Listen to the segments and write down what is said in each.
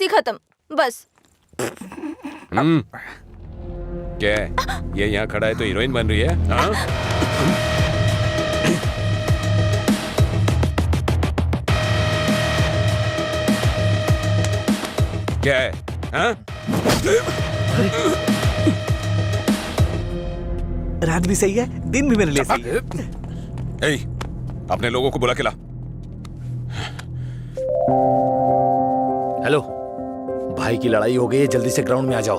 दोस्ती खत्म, बस। क्या है? ये यहाँ खड़ा है तो हीरोइन बन रही है? हाँ? क्या है? हाँ? रात भी सही है, दिन भी मेरे लिए सही है। ए, अपने लोगों को बुला के ला। हेलो, भाई की लड़ाई हो गई है, जल्दी से ग्राउंड में आ जाओ।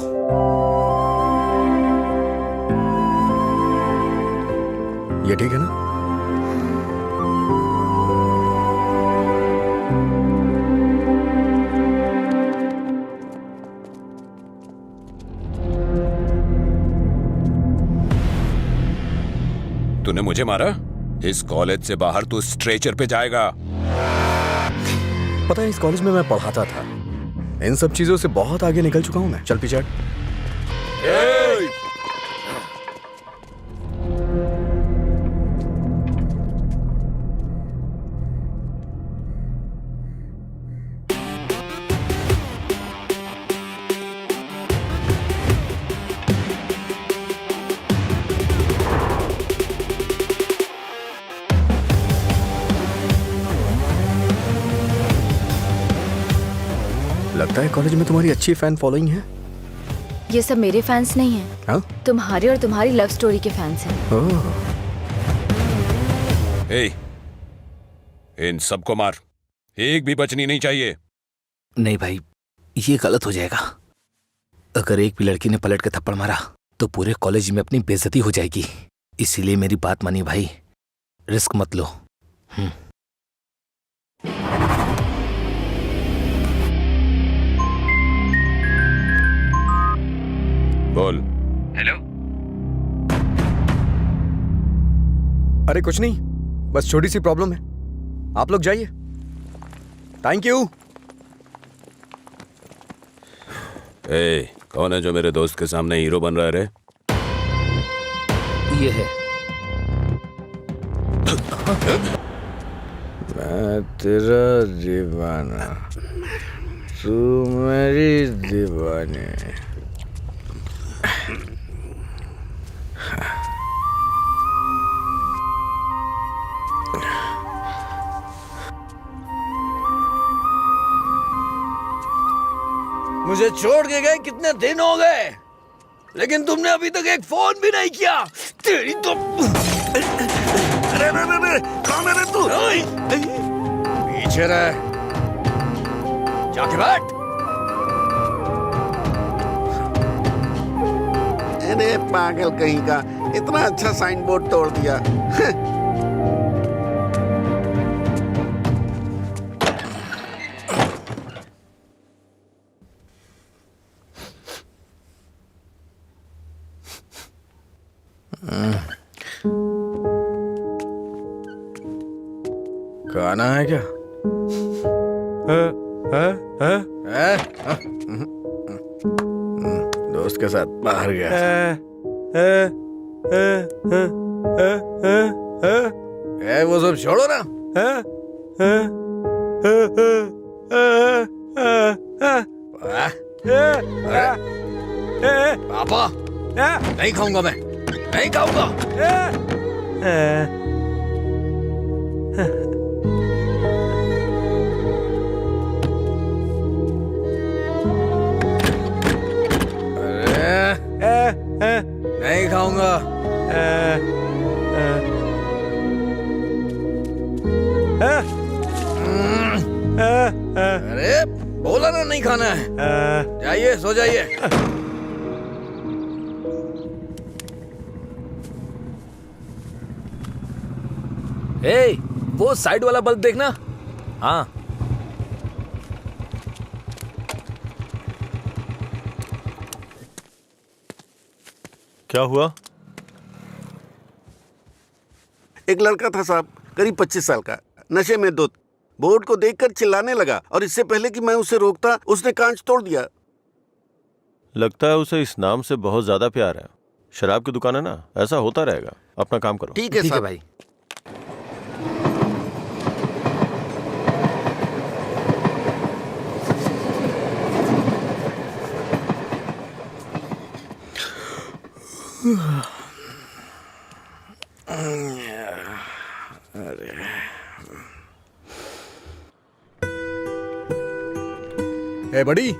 ये ठीक है ना? तूने मुझे मारा? इस कॉलेज से बाहर तू स्ट्रेचर पे जाएगा। पता है, इस कॉलेज में मैं पढ़ाता था। इन सब चीजों से बहुत आगे निकल चुका हूं मैं। चल पीछे हट। लगता है कॉलेज में तुम्हारी अच्छी फैन फॉलोइंग है। ये सब मेरे फैंस नहीं हैं। हाँ? तुम्हारे और तुम्हारी लव स्टोरी के फैंस हैं। ओह। ए, इन सबको मार, एक भी बचनी नहीं चाहिए। नहीं भाई, ये गलत हो जाएगा। अगर एक भी लड़की ने पलट के थप्पड़ मारा तो पूरे कॉलेज में अपनी बेइज्जती हो जाएगी। इसीलिए मेरी बात मानी भाई, रिस्क मत लो। बोल। हेलो। अरे कुछ नहीं, बस छोटी सी प्रॉब्लम है। आप लोग जाइए। Thank you. ए, कौन है जो मेरे दोस्त के सामने हीरो बन रहा है रे? ये है। मैं तेरा दीवाना, तू मेरी दीवानी। मुझे छोड़ के गए कितने दिन हो गए, लेकिन तुमने अभी तक एक फोन भी नहीं किया। तेरी तो अरे कौन है तू? पीछे रह, जाके बैठ। अरे पागल कहीं का, इतना अच्छा साइन बोर्ड तोड़ दिया। खाना है क्या? दोस्त के साथ बाहर गया। वो सब छोड़ो ना। पापा, नहीं खाऊंगा मैं, नहीं खाऊंगा। नहीं खाऊंगा। अरे बोला ना नहीं खाना है। जाइए, सो जाइए। ए, वो साइड वाला बल्ब देखना। हाँ। क्या हुआ? एक लड़का था साहब, करीब 25 साल का, नशे में धुत, बोर्ड को देखकर चिल्लाने लगा और इससे पहले कि मैं उसे रोकता उसने कांच तोड़ दिया। लगता है उसे इस नाम से बहुत ज्यादा प्यार है। शराब की दुकान है ना, ऐसा होता रहेगा। अपना काम करो। ठीक है साहब। भाई। ए बड़ी,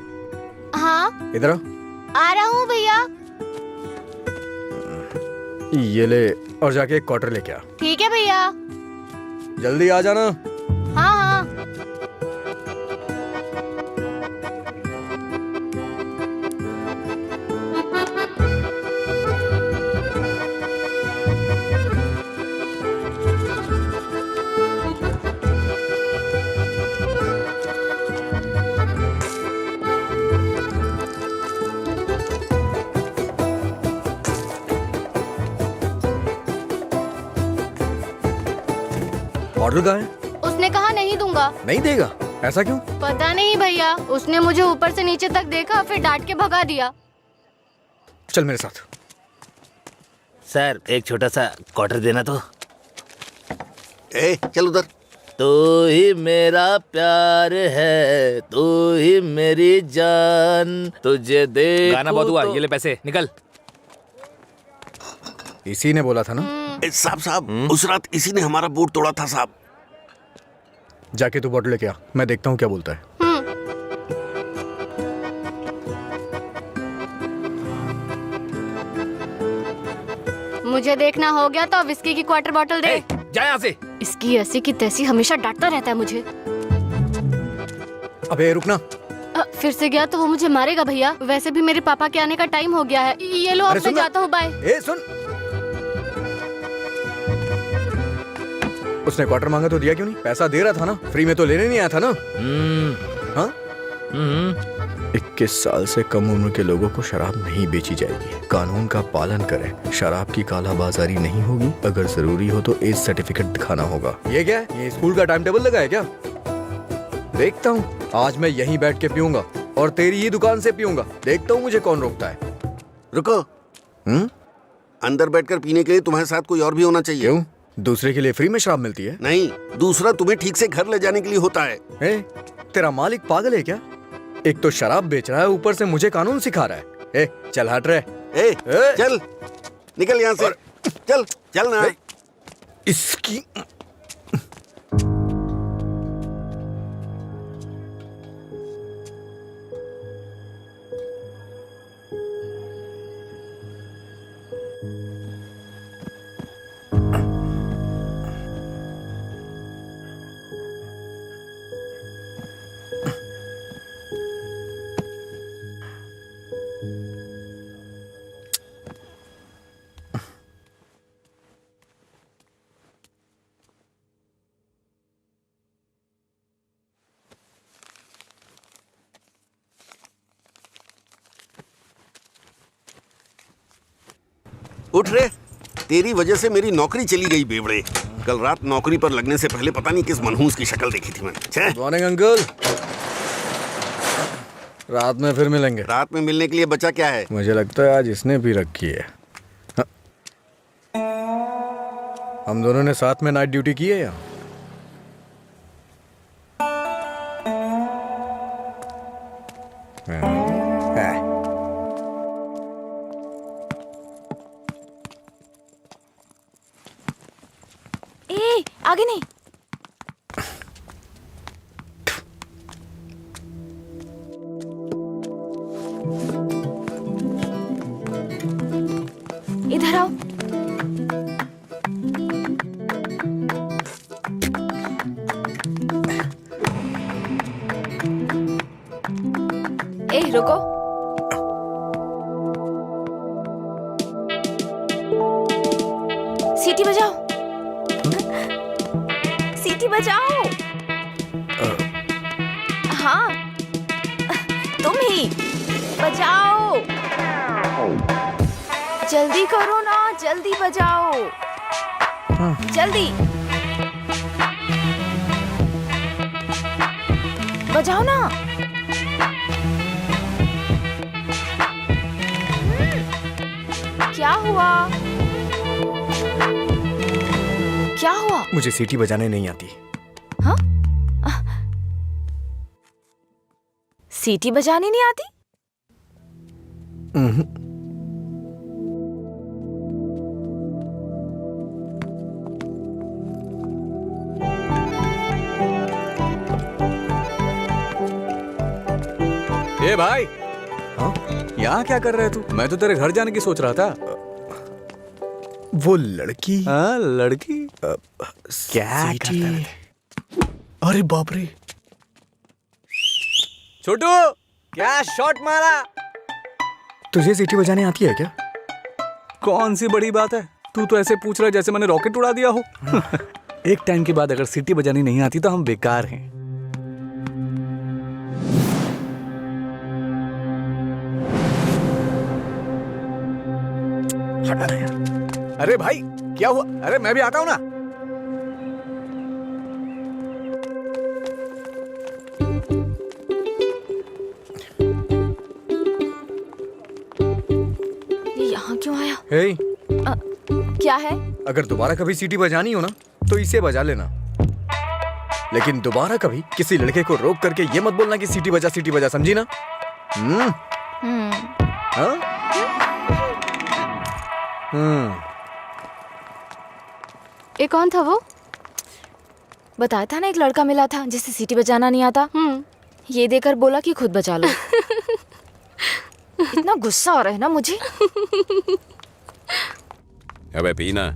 हाँ इधर आ रहा हूँ भैया। ये ले और जाके एक क्वार्टर लेके आ। ठीक है भैया। जल्दी आ जाना। हाँ हाँ। ऑर्डर कहाँ है? उसने कहा नहीं दूंगा। नहीं देगा? ऐसा क्यों? पता नहीं भैया, उसने मुझे ऊपर से नीचे तक देखा, फिर डांट के भगा दिया। चल मेरे साथ। सर एक छोटा सा क्वार्टर देना तो। ए चल उधर। तू ही मेरा प्यार है, तू ही मेरी जान, तुझे दे। गाना बहुत हुआ, ये ले पैसे, निकल। इसी ने बोला था ना? साहब साहब, उस रात इसी ने हमारा बोर्ड तोड़ा था साहब। जाके तू बॉटल लेके आ, मैं देखता हूँ क्या बोलता है। मुझे देखना हो गया तो विस्की की क्वार्टर बॉटल दे। जा यहाँ से। इसकी ऐसी की तैसी हमेशा डांटता रहता है मुझे। अबे रुकना। फिर से गया तो वो मुझे मारेगा भैया। वैसे भी मेरे पापा के आने का टाइम हो गया है। ये लो, अब मैं जाता हूँ, बाय। ए सुन, उसने क्वार्टर मांगा तो दिया क्यों नहीं? पैसा दे रहा था ना, फ्री में तो लेने नहीं आया था ना? हाँ? 21 साल से कम उम्र के लोगों को शराब नहीं बेची जाएगी। कानून का पालन करें। शराब की कालाबाजारी नहीं होगी। अगर जरूरी हो तो एज सर्टिफिकेट दिखाना होगा। ये क्या है? ये स्कूल का टाइम टेबल लगा है क्या? देखता हूँ, आज मैं यहीं बैठ के पीऊंगा और तेरी ही दुकान से पीऊंगा। देखता हूँ मुझे कौन रोकता है। रुको। अंदर बैठकर पीने के लिए तुम्हारे साथ कोई और भी होना चाहिए। क्यों? दूसरे के लिए फ्री में शराब मिलती है? नहीं, दूसरा तुम्हें ठीक से घर ले जाने के लिए होता है। ए, तेरा मालिक पागल है क्या? एक तो शराब बेच रहा है, ऊपर से मुझे कानून सिखा रहा है। ए, चल हट रहे। चल निकल यहाँ से। चल चल ना। इसकी उठ रे, तेरी वजह से मेरी नौकरी चली गई बेवड़े। कल रात नौकरी पर लगने से पहले पता नहीं किस मनहूस की शक्ल देखी थी मैंने। Morning uncle. रात में फिर मिलेंगे। रात में मिलने के लिए बचा क्या है? मुझे लगता है आज इसने भी रखी है। हाँ। हम दोनों ने साथ में नाइट ड्यूटी की है या? ए, आगे नहीं। इधर आओ। ए, रुको। सीटी बजाओ। सीटी बजाओ। हाँ, तुम ही बजाओ। जल्दी करो ना, जल्दी बजाओ। जल्दी बजाओ ना। क्या हुआ? क्या हुआ? मुझे सीटी बजाने नहीं आती। हाँ? सीटी बजानी नहीं आती? ए भाई, हाँ? यहाँ क्या कर रहा है तू? मैं तो तेरे घर जाने की सोच रहा था। वो लड़की? हाँ, लड़की क्या करता है? अरे बाप रे, छोटू क्या शॉट मारा। तुझे सीटी बजाने आती है क्या? कौन सी बड़ी बात है, तू तो ऐसे पूछ रहा है जैसे मैंने रॉकेट उड़ा दिया हो। एक टाइम के बाद अगर सीटी बजानी नहीं आती तो हम बेकार हैं। हटा ना यार। अरे भाई क्या हुआ? अरे मैं भी आता हूं ना। ये यहाँ क्यों आया? हे, क्या है? अगर दोबारा कभी सीटी बजानी हो ना तो इसे बजा लेना, लेकिन दोबारा कभी किसी लड़के को रोक करके ये मत बोलना कि सीटी बजा, समझी ना? हाँ? ये कौन था वो? बताया था ना, एक लड़का मिला था जिसे सीटी बजाना नहीं आता। ये देकर बोला कि खुद बजा लो। इतना गुस्सा आ रहा है ना मुझे। अबे पीना।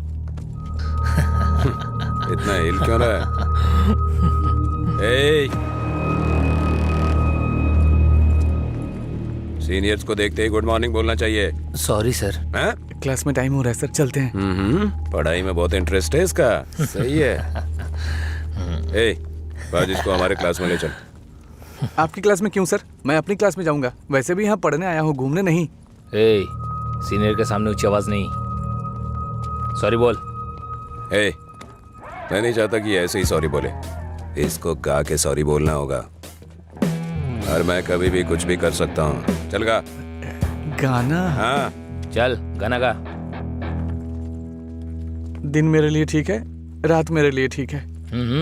इतना हिल क्यों रहा है? सीनियर्स को देखते ही गुड मॉर्निंग बोलना चाहिए। Sorry sir. हैं? क्लास में टाइम हो रहा है सर, चलते हैं। पढ़ाई में बहुत इंटरेस्ट है इसका। सही है। आज इसको हमारे क्लास में ले चल। आपकी क्लास में क्यों सर? मैं अपनी क्लास में जाऊंगा। वैसे भी यहाँ पढ़ने आया हूँ, घूमने नहीं। ए, सीनियर के सामने ऊंची आवाज नहीं। सॉरी बोल। मैं नहीं चाहता कि ऐसे ही सॉरी बोले, इसको गा के सॉरी बोलना होगा। और मैं कभी भी कुछ भी कर सकता हूँ। चल गा। गाना? हाँ चल गाना गा। दिन मेरे लिए ठीक है, रात मेरे लिए ठीक है।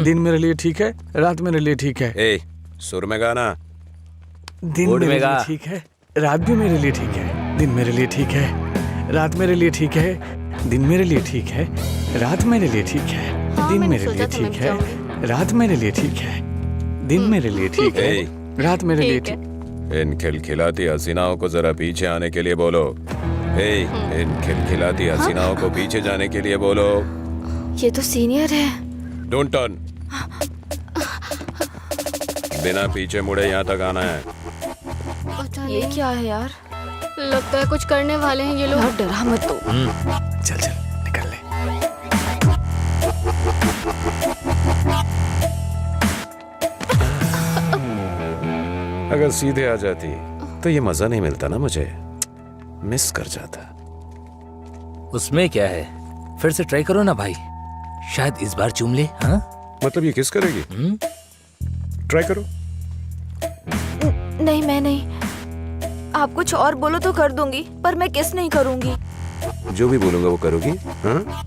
दिन मेरे लिए ठीक है, रात मेरे लिए ठीक है। सुर में गाना। दिन बोर्ड मेरे में लिए गा। ठीक है, रात भी मेरे लिए ठीक है। दिन मेरे लिए ठीक है, रात मेरे लिए ठीक है। दिन मेरे लिए ठीक है, रात मेरे लिए ठीक है। हाँ, दिन मैंने मेरे सोचा लिए था मैं ठीक भी है, रात मेरे लिए ठीक है। दिन मेरे लिए ठीक है, रात मेरे लिए ठीक है। ठीक। इन खिलखिलाती हसीनाओं को जरा पीछे आने के लिए बोलो। इन खिलखिलाती हसीनाओं को पीछे जाने के लिए बोलो। ये तो सीनियर है। Don't turn. बिना पीछे मुड़े यहाँ तक आना है। पता ये नहीं, क्या है यार? लगता है कुछ करने वाले हैं ये लोग। यार डरा मत तो। चल चल निकल ले। अगर सीधे आ जाती तो ये मजा नहीं मिलता ना, मुझे मिस कर जाता। उसमें क्या है, फिर से ट्राई करो ना भाई, शायद इस बार चूम ले। हाँ मतलब ये किस करेगी? ट्राई करो। नहीं मैं नहीं। आप कुछ और बोलो तो कर दूंगी, पर मैं किस नहीं करूंगी। जो भी बोलूंगा वो करोगी? हाँ?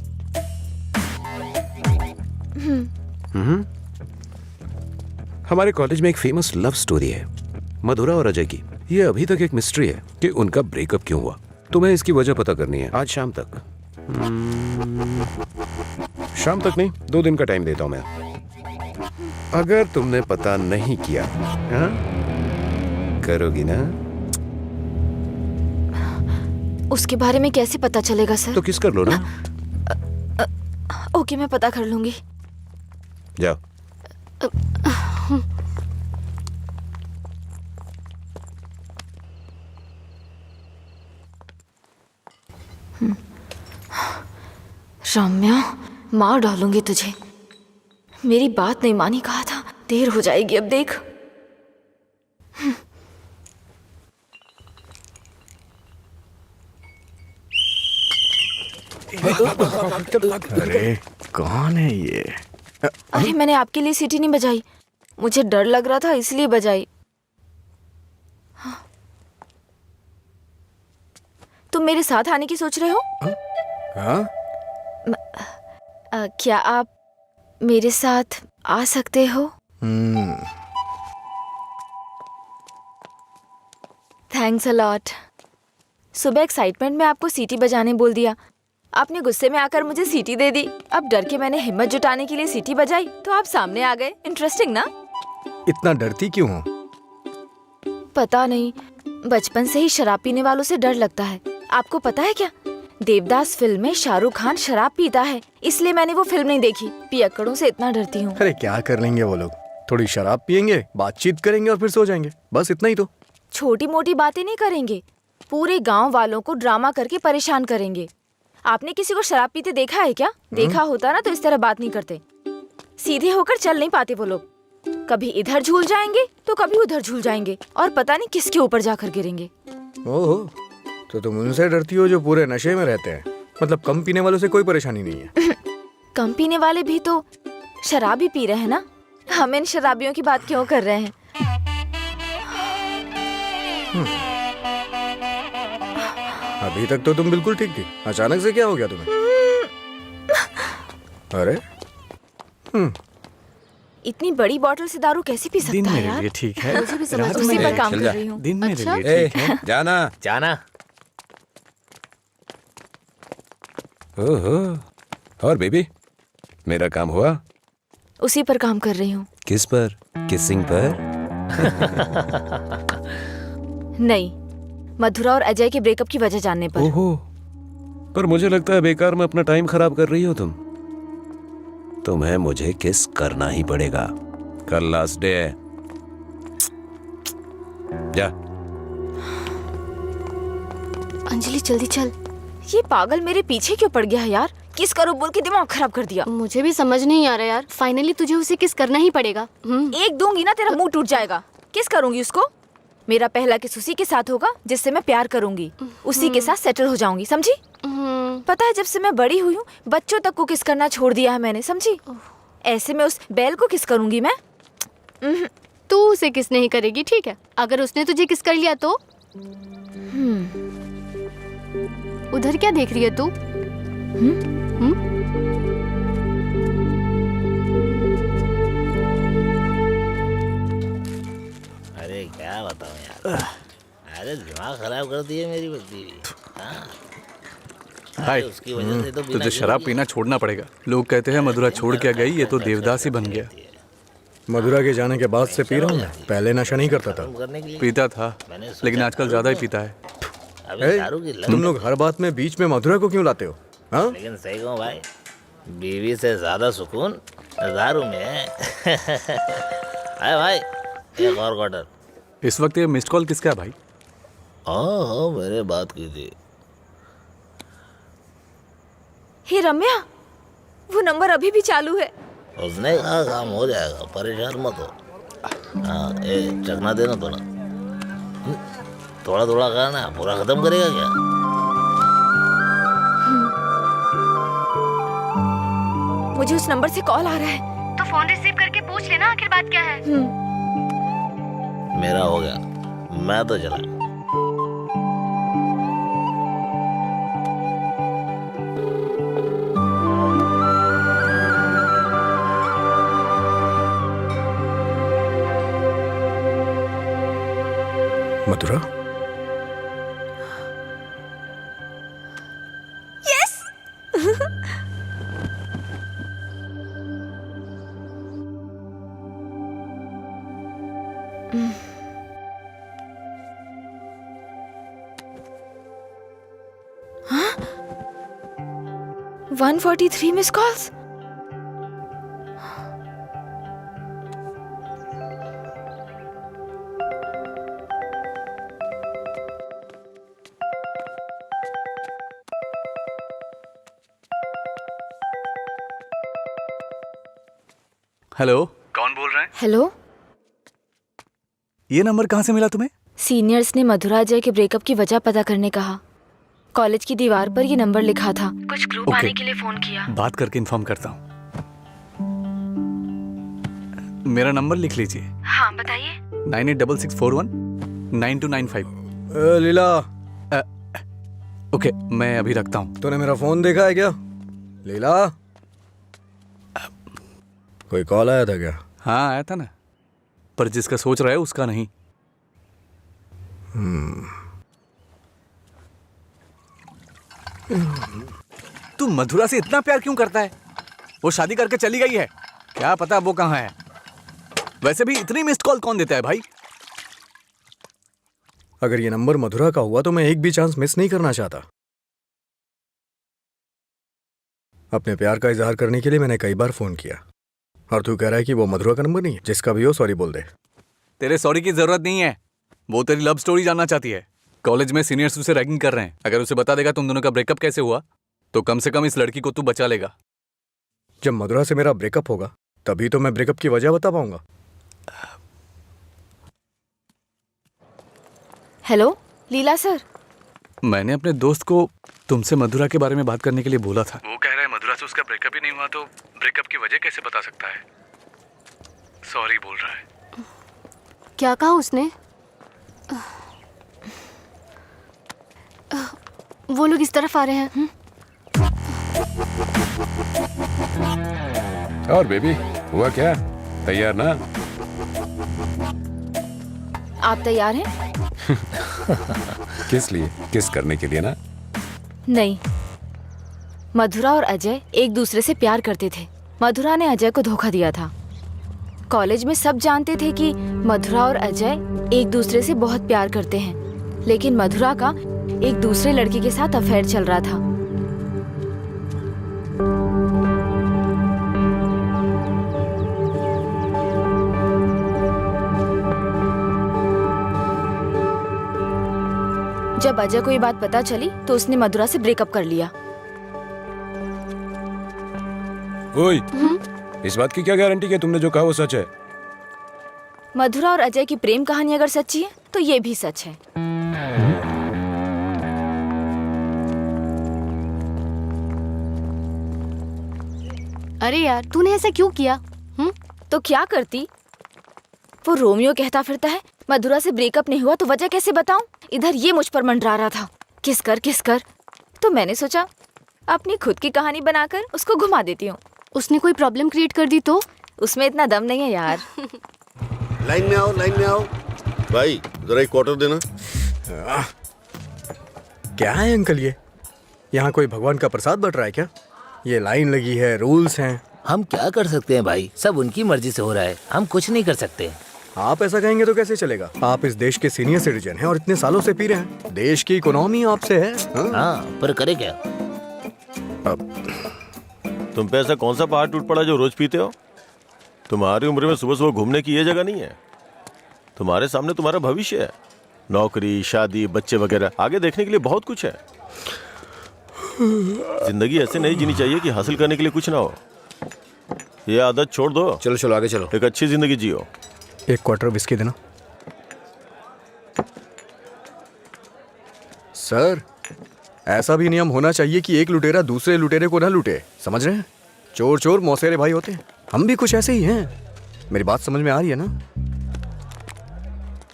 हमारे कॉलेज में एक फेमस लव स्टोरी है, मधुरा और अजय की। ये अभी तक एक मिस्ट्री है कि उनका ब्रेकअप क्यों हुआ। तुम्हें इसकी वजह पता करनी है आज शाम तक। शाम तक नहीं, 2 दिन का टाइम देता हूं मैं। अगर तुमने पता नहीं किया, हाँ? करोगी ना? उसके बारे में कैसे पता चलेगा सर? तो किस कर लो ना। ओके मैं पता कर लूंगी। जाओ। रम्या, मार डालूंगी तुझे। मेरी बात नहीं मानी, कहा था। देर हो जाएगी अब देख। अरे कौन है ये? अरे मैंने आपके लिए सीटी नहीं बजाई, मुझे डर लग रहा था इसलिए बजाई। तुम मेरे साथ आने की सोच रहे हो? हाँ? क्या आप मेरे साथ आ सकते हो? Thanks a lot. सुबह एक्साइटमेंट में आपको सीटी बजाने बोल दिया, आपने गुस्से में आकर मुझे सीटी दे दी। अब डर के मैंने हिम्मत जुटाने के लिए सीटी बजाई तो आप सामने आ गए। इंटरेस्टिंग ना? इतना डरती क्यों हो? पता नहीं, बचपन से ही शराब पीने वालों से डर लगता है। आपको पता है क्या, देवदास फिल्म में शाहरुख खान शराब पीता है, इसलिए मैंने वो फिल्म नहीं देखी। पियक्कड़ों से इतना डरती हूँ। अरे क्या कर लेंगे वो लोग, थोड़ी शराब पियेंगे, बातचीत करेंगे और फिर सो जाएंगे, बस इतना ही तो। छोटी मोटी बातें नहीं करेंगे, पूरे गांव वालों को ड्रामा करके परेशान करेंगे। आपने किसी को शराब पीते देखा है क्या? देखा होता ना तो इस तरह बात नहीं करते। सीधे होकर चल नहीं पाते वो लोग, कभी इधर झूल जाएंगे तो कभी उधर झूल जाएंगे और पता नहीं किसके ऊपर जाकर गिरेंगे। ओहो, तो तुम उनसे डरती हो जो पूरे नशे में रहते हैं। मतलब कम पीने वालों से कोई परेशानी नहीं है। कम पीने वाले भी तो शराब ही पी रहे हैं ना, हम इन शराबियों की बात क्यों कर रहे हैं? अभी तक तो तुम बिल्कुल ठीक थी, अचानक से क्या हो गया तुम्हें? अरे इतनी बड़ी बोतल से दारू कैसे पी सकता है यार? ठीक है, मुझे भी समझ उसी नहीं पर आया। काम चल कर जा। रही हूँ। दिन मेरे अच्छा? लिए ठीक है। जाना। जाना। ओहो, और बेबी, मेरा काम हुआ? उसी पर काम कर रही हूँ। किस पर? किसिंग पर? नहीं, मधुरा और अजय के ब्रेकअप की वजह जानने पर। ओहो, पर मुझे लगता है बेकार में अपना टाइम खराब कर रही हो तुम। तुम्हें मुझे किस करना ही पड़ेगा, कल लास्ट डे है। जा। अंजलि जल्दी चल। ये पागल मेरे पीछे क्यों पड़ गया है यार? किस करो बोल के दिमाग खराब कर दिया। मुझे भी समझ नहीं आ रहा यार, फाइनली तुझे उसे किस करना ही पड़ेगा। एक दूंगी ना तेरा मुंह टूट जाएगा। किस करूंगी उसको? मेरा पहला किस उसी के साथ होगा जिससे मैं प्यार करूंगी, उसी के साथ सेटल हो जाऊंगी, समझी? पता है जब से मैं बड़ी हुई हूँ बच्चों तक को किस करना छोड़ दिया है मैंने, समझी? ऐसे में उस बैल को किस करूंगी मैं? तू उसे किस नहीं करेगी, ठीक है? अगर उसने तुझे किस कर लिया तो? उधर क्या देख रही है तू? अरे क्या बताऊं यार, अरे दिमाग खराब कर दिए मेरी बच्ची। हाय, उसकी वजह से तो बिना तुझे शराब पीना छोड़ना पड़ेगा। लोग कहते हैं मधुरा छोड़ के गई, ये तो देवदास ही बन गया। मधुरा के जाने के बाद से पी रहा हूँ मैं, पहले नशा नहीं करता था। करने के लिए पीता था, लेकिन आजकल ज्यादा ही पीता है। अभी ए, दारू की लत। तुम लोग हर बात में बीच में मधुरा को क्यों लाते हो? हाँ, लेकिन सही कहूँ भाई, बीवी से ज्यादा सुकून दारू में है। अरे भाई, एक और क्वार्टर। इस वक्त ये मिस्ड कॉल किसका है भाई? हाँ मैंने बात की थी। हे रम्या, वो नंबर अभी भी चालू है। उसने कहा काम हो जाएगा, परेशान मत हो। हाँ, चखना देना थोड़ा। थोड़ा थोड़ा खाना, पूरा खत्म करेगा क्या? मुझे उस नंबर से कॉल आ रहा है। तो फोन रिसीव करके पूछ लेना आखिर बात क्या है। मेरा हो गया, मैं तो चला। मधुरा, यस। 143 miss calls. हेलो, कौन बोल रहे हैं? हेलो, ये नंबर कहाँ से मिला तुम्हें? सीनियर्स ने मधुरा जय के ब्रेकअप की वजह पता करने कहा। कॉलेज की दीवार पर ये नंबर लिखा था। कुछ क्लू पाने के लिए फोन किया। बात करके इन्फॉर्म करता हूँ। मेरा नंबर लिख लीजिए। हाँ बताइए। 9866419295। लीला, ओके, मैं अभी रखता हूँ। तूने मेरा फोन देखा है क्या? लीला, कोई कॉल आया था क्या? हाँ आया था ना, पर जिसका सोच रहा है उसका नहीं। तू मधुरा से इतना प्यार क्यों करता है? वो शादी करके चली गई है, क्या पता वो कहाँ है। वैसे भी इतनी मिस्ड कॉल कौन देता है भाई? अगर ये नंबर मधुरा का हुआ तो मैं एक भी चांस मिस नहीं करना चाहता। अपने प्यार का इजहार करने के लिए मैंने कई बार फोन किया, और तू कह रहा है कि वो मधुरा का नंबर नहीं है। जिसका भी हो सॉरी बोल दे। तेरे सॉरी की जरूरत नहीं है, वो तेरी लव स्टोरी जानना चाहती है। कॉलेज में सीनियर्स उसे रैगिंग कर रहे हैं। अगर उसे बता देगा तुम दोनों का ब्रेकअप कैसे हुआ तो कम से कम इस लड़की को तू बचा लेगा। जब मधुरा से मेरा ब्रेकअप होगा तभी तो मैं ब्रेकअप की वजह बता पाऊंगा। हेलो लीला सर। मैंने अपने दोस्त को तुमसे मधुरा के बारे में बात करने के लिए बोला था। वो कह रहा है मधुरा से उसका ब्रेकअप ही नहीं हुआ तो ब्रेकअप की वजह कैसे बता सकता है। सॉरी बोल रहा है। क्या कहा उसने? वो लोग इस तरफ आ रहे हैं। और बेबी हुआ क्या? तैयार ना? आप तैयार हैं? किस लिए? किस करने के लिए ना? नहीं, मधुरा और अजय एक दूसरे से प्यार करते थे। मधुरा ने अजय को धोखा दिया था। कॉलेज में सब जानते थे कि मधुरा और अजय एक दूसरे से बहुत प्यार करते हैं, लेकिन मधुरा का एक दूसरे लड़के के साथ अफेयर चल रहा था। जब अजय को ये बात पता चली तो उसने मधुरा से ब्रेकअप कर लिया। ओए, इस बात की क्या गारंटी कि तुमने जो कहा वो सच है? मधुरा और अजय की प्रेम कहानी अगर सच्ची है तो ये भी सच है। अरे यार तूने ऐसा क्यों किया? तो क्या करती? वो रोमियो कहता फिरता है मधुरा से ब्रेकअप नहीं हुआ तो वजह कैसे बताऊं? इधर ये मुझ पर मंडरा रहा था किस कर। तो मैंने सोचा अपनी खुद की कहानी बनाकर उसको घुमा देती हूँ। उसने कोई प्रॉब्लम क्रिएट कर दी तो? उसमें इतना दम नहीं है यार। लाइन में आओ, लाइन में आओ। भाई जरा एक क्वार्टर देना। क्या है अंकल ये? यहाँ कोई भगवान का प्रसाद बट रहा है क्या? ये लाइन लगी है, रूल्स हैं। हम क्या कर सकते हैं भाई, सब उनकी मर्जी से हो रहा है, हम कुछ नहीं कर सकते। आप ऐसा कहेंगे तो कैसे चलेगा? आप इस देश के सीनियर सिटीजन हैं और इतने सालों से पी रहे हैं। देश की इकोनॉमी आपसे है। हाँ पर करे क्या? तुम पे ऐसा कौन सा पहाड़ टूट पड़ा जो रोज पीते हो? तुम्हारी उम्र में सुबह सुबह घूमने की ये जगह नहीं है। तुम्हारे सामने तुम्हारा भविष्य है, नौकरी, शादी, बच्चे वगैरह। आगे देखने के लिए बहुत कुछ है। जिंदगी ऐसे नहीं जीनी चाहिए कि हासिल करने के लिए कुछ ना हो। ये आदत छोड़ दो। चलो चलो आगे चलो। एक अच्छी जिंदगी जियो। एक क्वार्टर विस्की देना। सर ऐसा भी नियम होना चाहिए कि एक लुटेरा दूसरे लुटेरे को ना लूटे, समझ रहे हैं? चोर चोर मौसेरे भाई होते हैं। हम भी कुछ ऐसे ही हैं। मेरी बात समझ में आ रही है ना?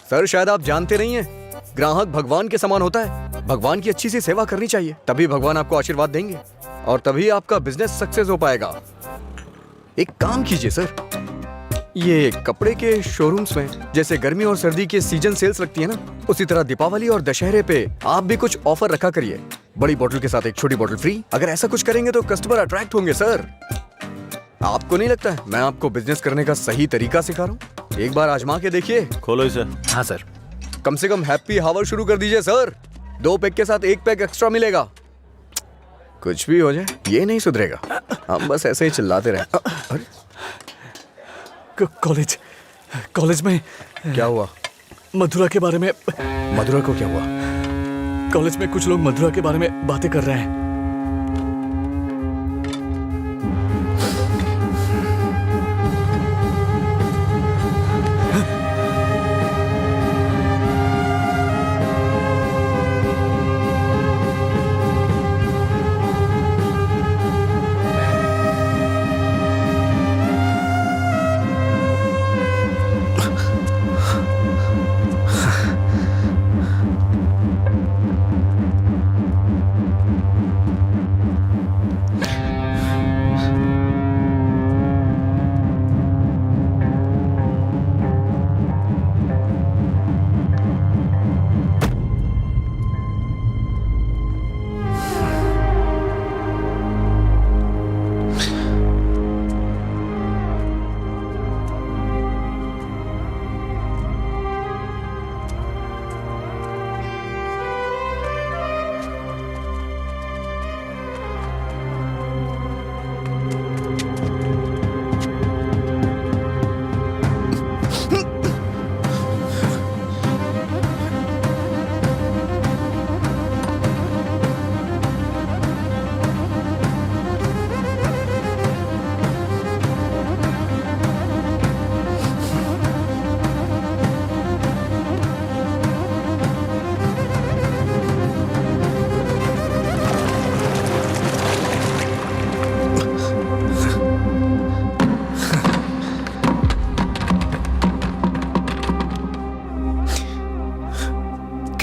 सर शायद आप जानते नहीं हैं, ग्राहक भगवान के समान होता है। भगवान की अच्छी सी सेवा करनी चाहिए, तभी भगवान आपको आशीर्वाद देंगे और तभी आपका बिजनेस सक्सेस हो पाएगा। एक काम कीजिए सर, ये कपड़े के शोरूम्स में जैसे गर्मी और सर्दी के सीजन सेल्स लगती है ना, उसी तरह दीपावली और दशहरे पे आप भी कुछ ऑफर रखा करिए। बड़ी बोतल के साथ एक छोटी बोतल फ्री। अगर ऐसा कुछ करेंगे तो कस्टमर अट्रैक्ट होंगे सर। आपको नहीं लगता है मैं आपको बिजनेस करने का सही तरीका सिखा रहा हूँ? एक बार आजमा के देखिए। खोलो इसे। हाँ सर। कम से कम हैप्पी हावर शुरू कर दीजिए सर। 2 पैक के साथ 1 पैक एक्स्ट्रा मिलेगा। कुछ भी हो जाए ये नहीं सुधरेगा। हम बस ऐसे ही चिल्लाते रहे। अरे कॉलेज में क्या हुआ? मधुरा के बारे में। मधुरा को क्या हुआ? कॉलेज में कुछ लोग मधुरा के बारे में बातें कर रहे हैं।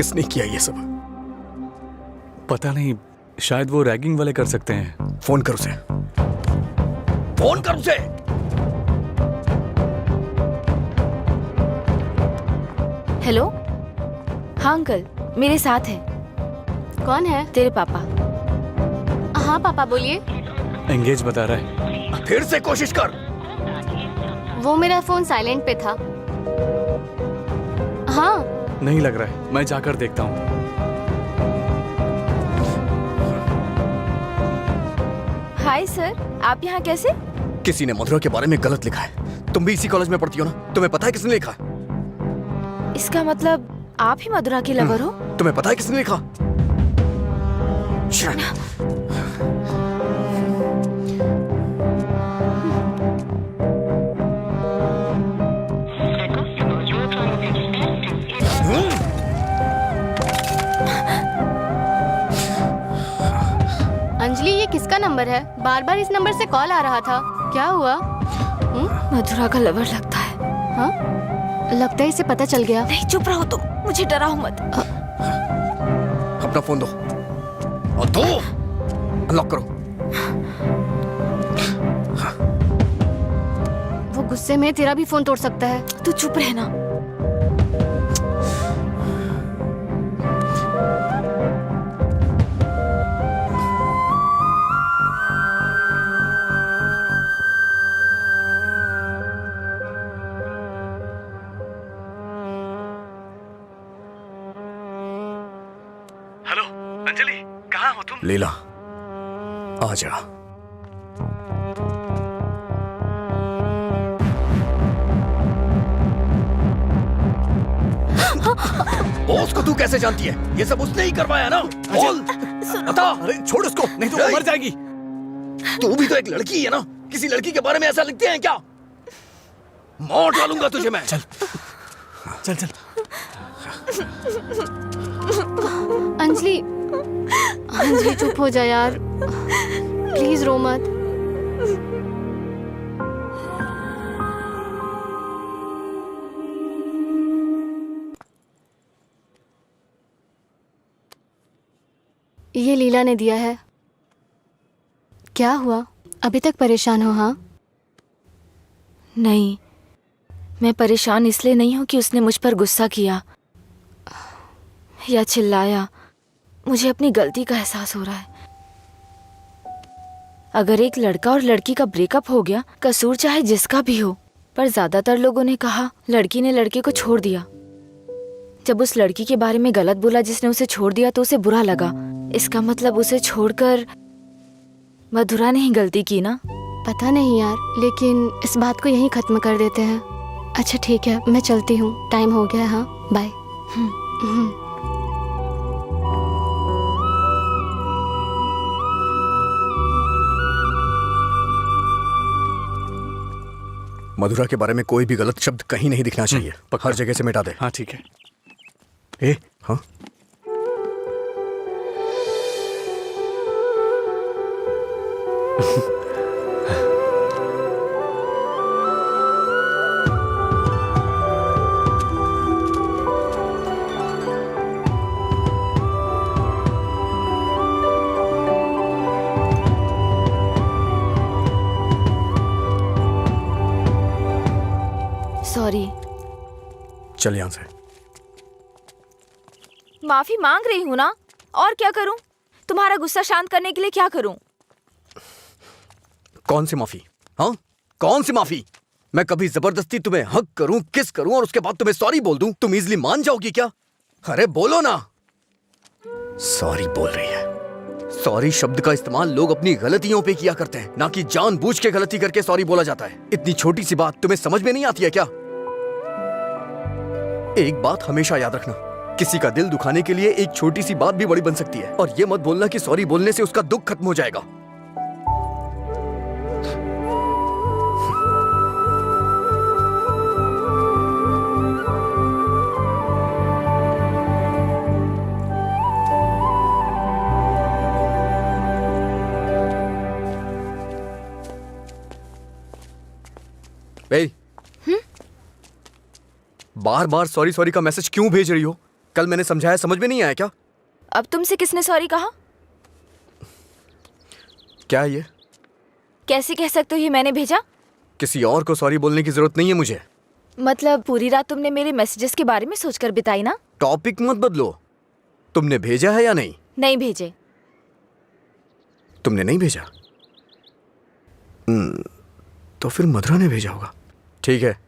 किसने किया ये सब? पता नहीं, शायद वो रैगिंग वाले कर सकते हैं। फोन कर उसे। फोन कर उसे। हेलो। हाँ अंकल, मेरे साथ है। कौन है? तेरे पापा। हाँ पापा बोलिए। एंगेज बता रहा है। फिर से कोशिश कर। वो मेरा फोन साइलेंट पे था। हाँ नहीं लग रहा है, मैं जाकर देखता हूँ। हाय सर, आप यहाँ कैसे? किसी ने मधुरा के बारे में गलत लिखा है। तुम भी इसी कॉलेज में पढ़ती हो ना? तुम्हें पता है किसने लिखा? इसका मतलब आप ही मधुरा के लवर हो? तुम्हें पता है किसने लिखा? अंजलि, ये किसका नंबर है? बार बार इस नंबर से कॉल आ रहा था। क्या हुआ? मधुरा का लवर लगता है। हाँ लगता है इसे पता चल गया। नहीं चुप रहो तुम, मुझे डराओ मत। अपना फोन दो और दो। अनलॉक करो। वो गुस्से में तेरा भी फोन तोड़ सकता है। तू चुप रहना। हेलो अंजलि, कहाँ हो तुम? लीला, आ जा। बॉस को तू कैसे जानती है? ये सब उसने ही करवाया ना? बोल, बता। अरे छोड़ उसको, नहीं तो वो मर जाएगी। तू भी तो एक लड़की है ना? किसी लड़की के बारे में ऐसा लिखते हैं क्या? मौत डालूंगा तुझे मैं। चल चल चल। अंजलि, अंजलि चुप हो जा यार, प्लीज रो मत। ये लीला ने दिया है। क्या हुआ, अभी तक परेशान हो? हाँ नहीं, मैं परेशान इसलिए नहीं हूँ कि उसने मुझ पर गुस्सा किया या चिल्लाया। मुझे अपनी गलती का एहसास हो रहा है। अगर एक लड़का और लड़की का ब्रेकअप हो गया, कसूर चाहे जिसका भी हो, पर ज्यादातर लोगों ने कहा लड़की ने लड़के को छोड़ दिया। जब उस लड़की के बारे में गलत बोला जिसने उसे छोड़ दिया तो उसे बुरा लगा। इसका मतलब उसे छोड़कर मधुरा ने ही गलती की ना? पता नहीं यार, लेकिन इस बात को यहीं खत्म कर देते हैं। अच्छा ठीक है, मैं चलती हूँ, टाइम हो गया। हाँ बाय। मधुरा के बारे में कोई भी गलत शब्द कहीं नहीं दिखना चाहिए। हर जगह से मिटा दे। हाँ ठीक है। ए, हाँ सॉरी। चल यहाँ से। माफी मांग रही हूँ ना, और क्या करूँ? तुम्हारा गुस्सा शांत करने के लिए क्या करूँ? कौन सी माफी? हाँ, कौन सी माफी? मैं कभी जबरदस्ती तुम्हें हक करूं, किस करूं और उसके बाद तुम्हें सॉरी बोल दूं? तुम इजली मान जाओगी क्या? अरे बोलो ना। सॉरी बोल रही है। सॉरी शब्द का इस्तेमाल लोग अपनी गलतियों पे किया करते हैं, ना कि जानबूझ के गलती करके सॉरी बोला जाता है। इतनी छोटी सी बात तुम्हें समझ में नहीं आती है क्या? एक बात हमेशा याद रखना, किसी का दिल दुखाने के लिए एक छोटी सी बात भी बड़ी बन सकती है। और ये मत बोलना कि सॉरी बोलने से उसका दुख खत्म हो जाएगा। बार बार सॉरी सॉरी का मैसेज क्यों भेज रही हो? कल मैंने समझाया, समझ में नहीं आया क्या? अब तुमसे किसने सॉरी कहा? क्या ये? कैसे कह सकते हो ये मैंने भेजा? किसी और को सॉरी बोलने की जरूरत नहीं है मुझे। मतलब पूरी रात तुमने मेरे मैसेजेस के बारे में सोचकर बिताई ना? टॉपिक मत बदलो। तुमने भेजा है या नहीं? नहीं भेजे। तुमने नहीं भेजा? तो फिर मधुरा ने भेजा होगा। ठीक है।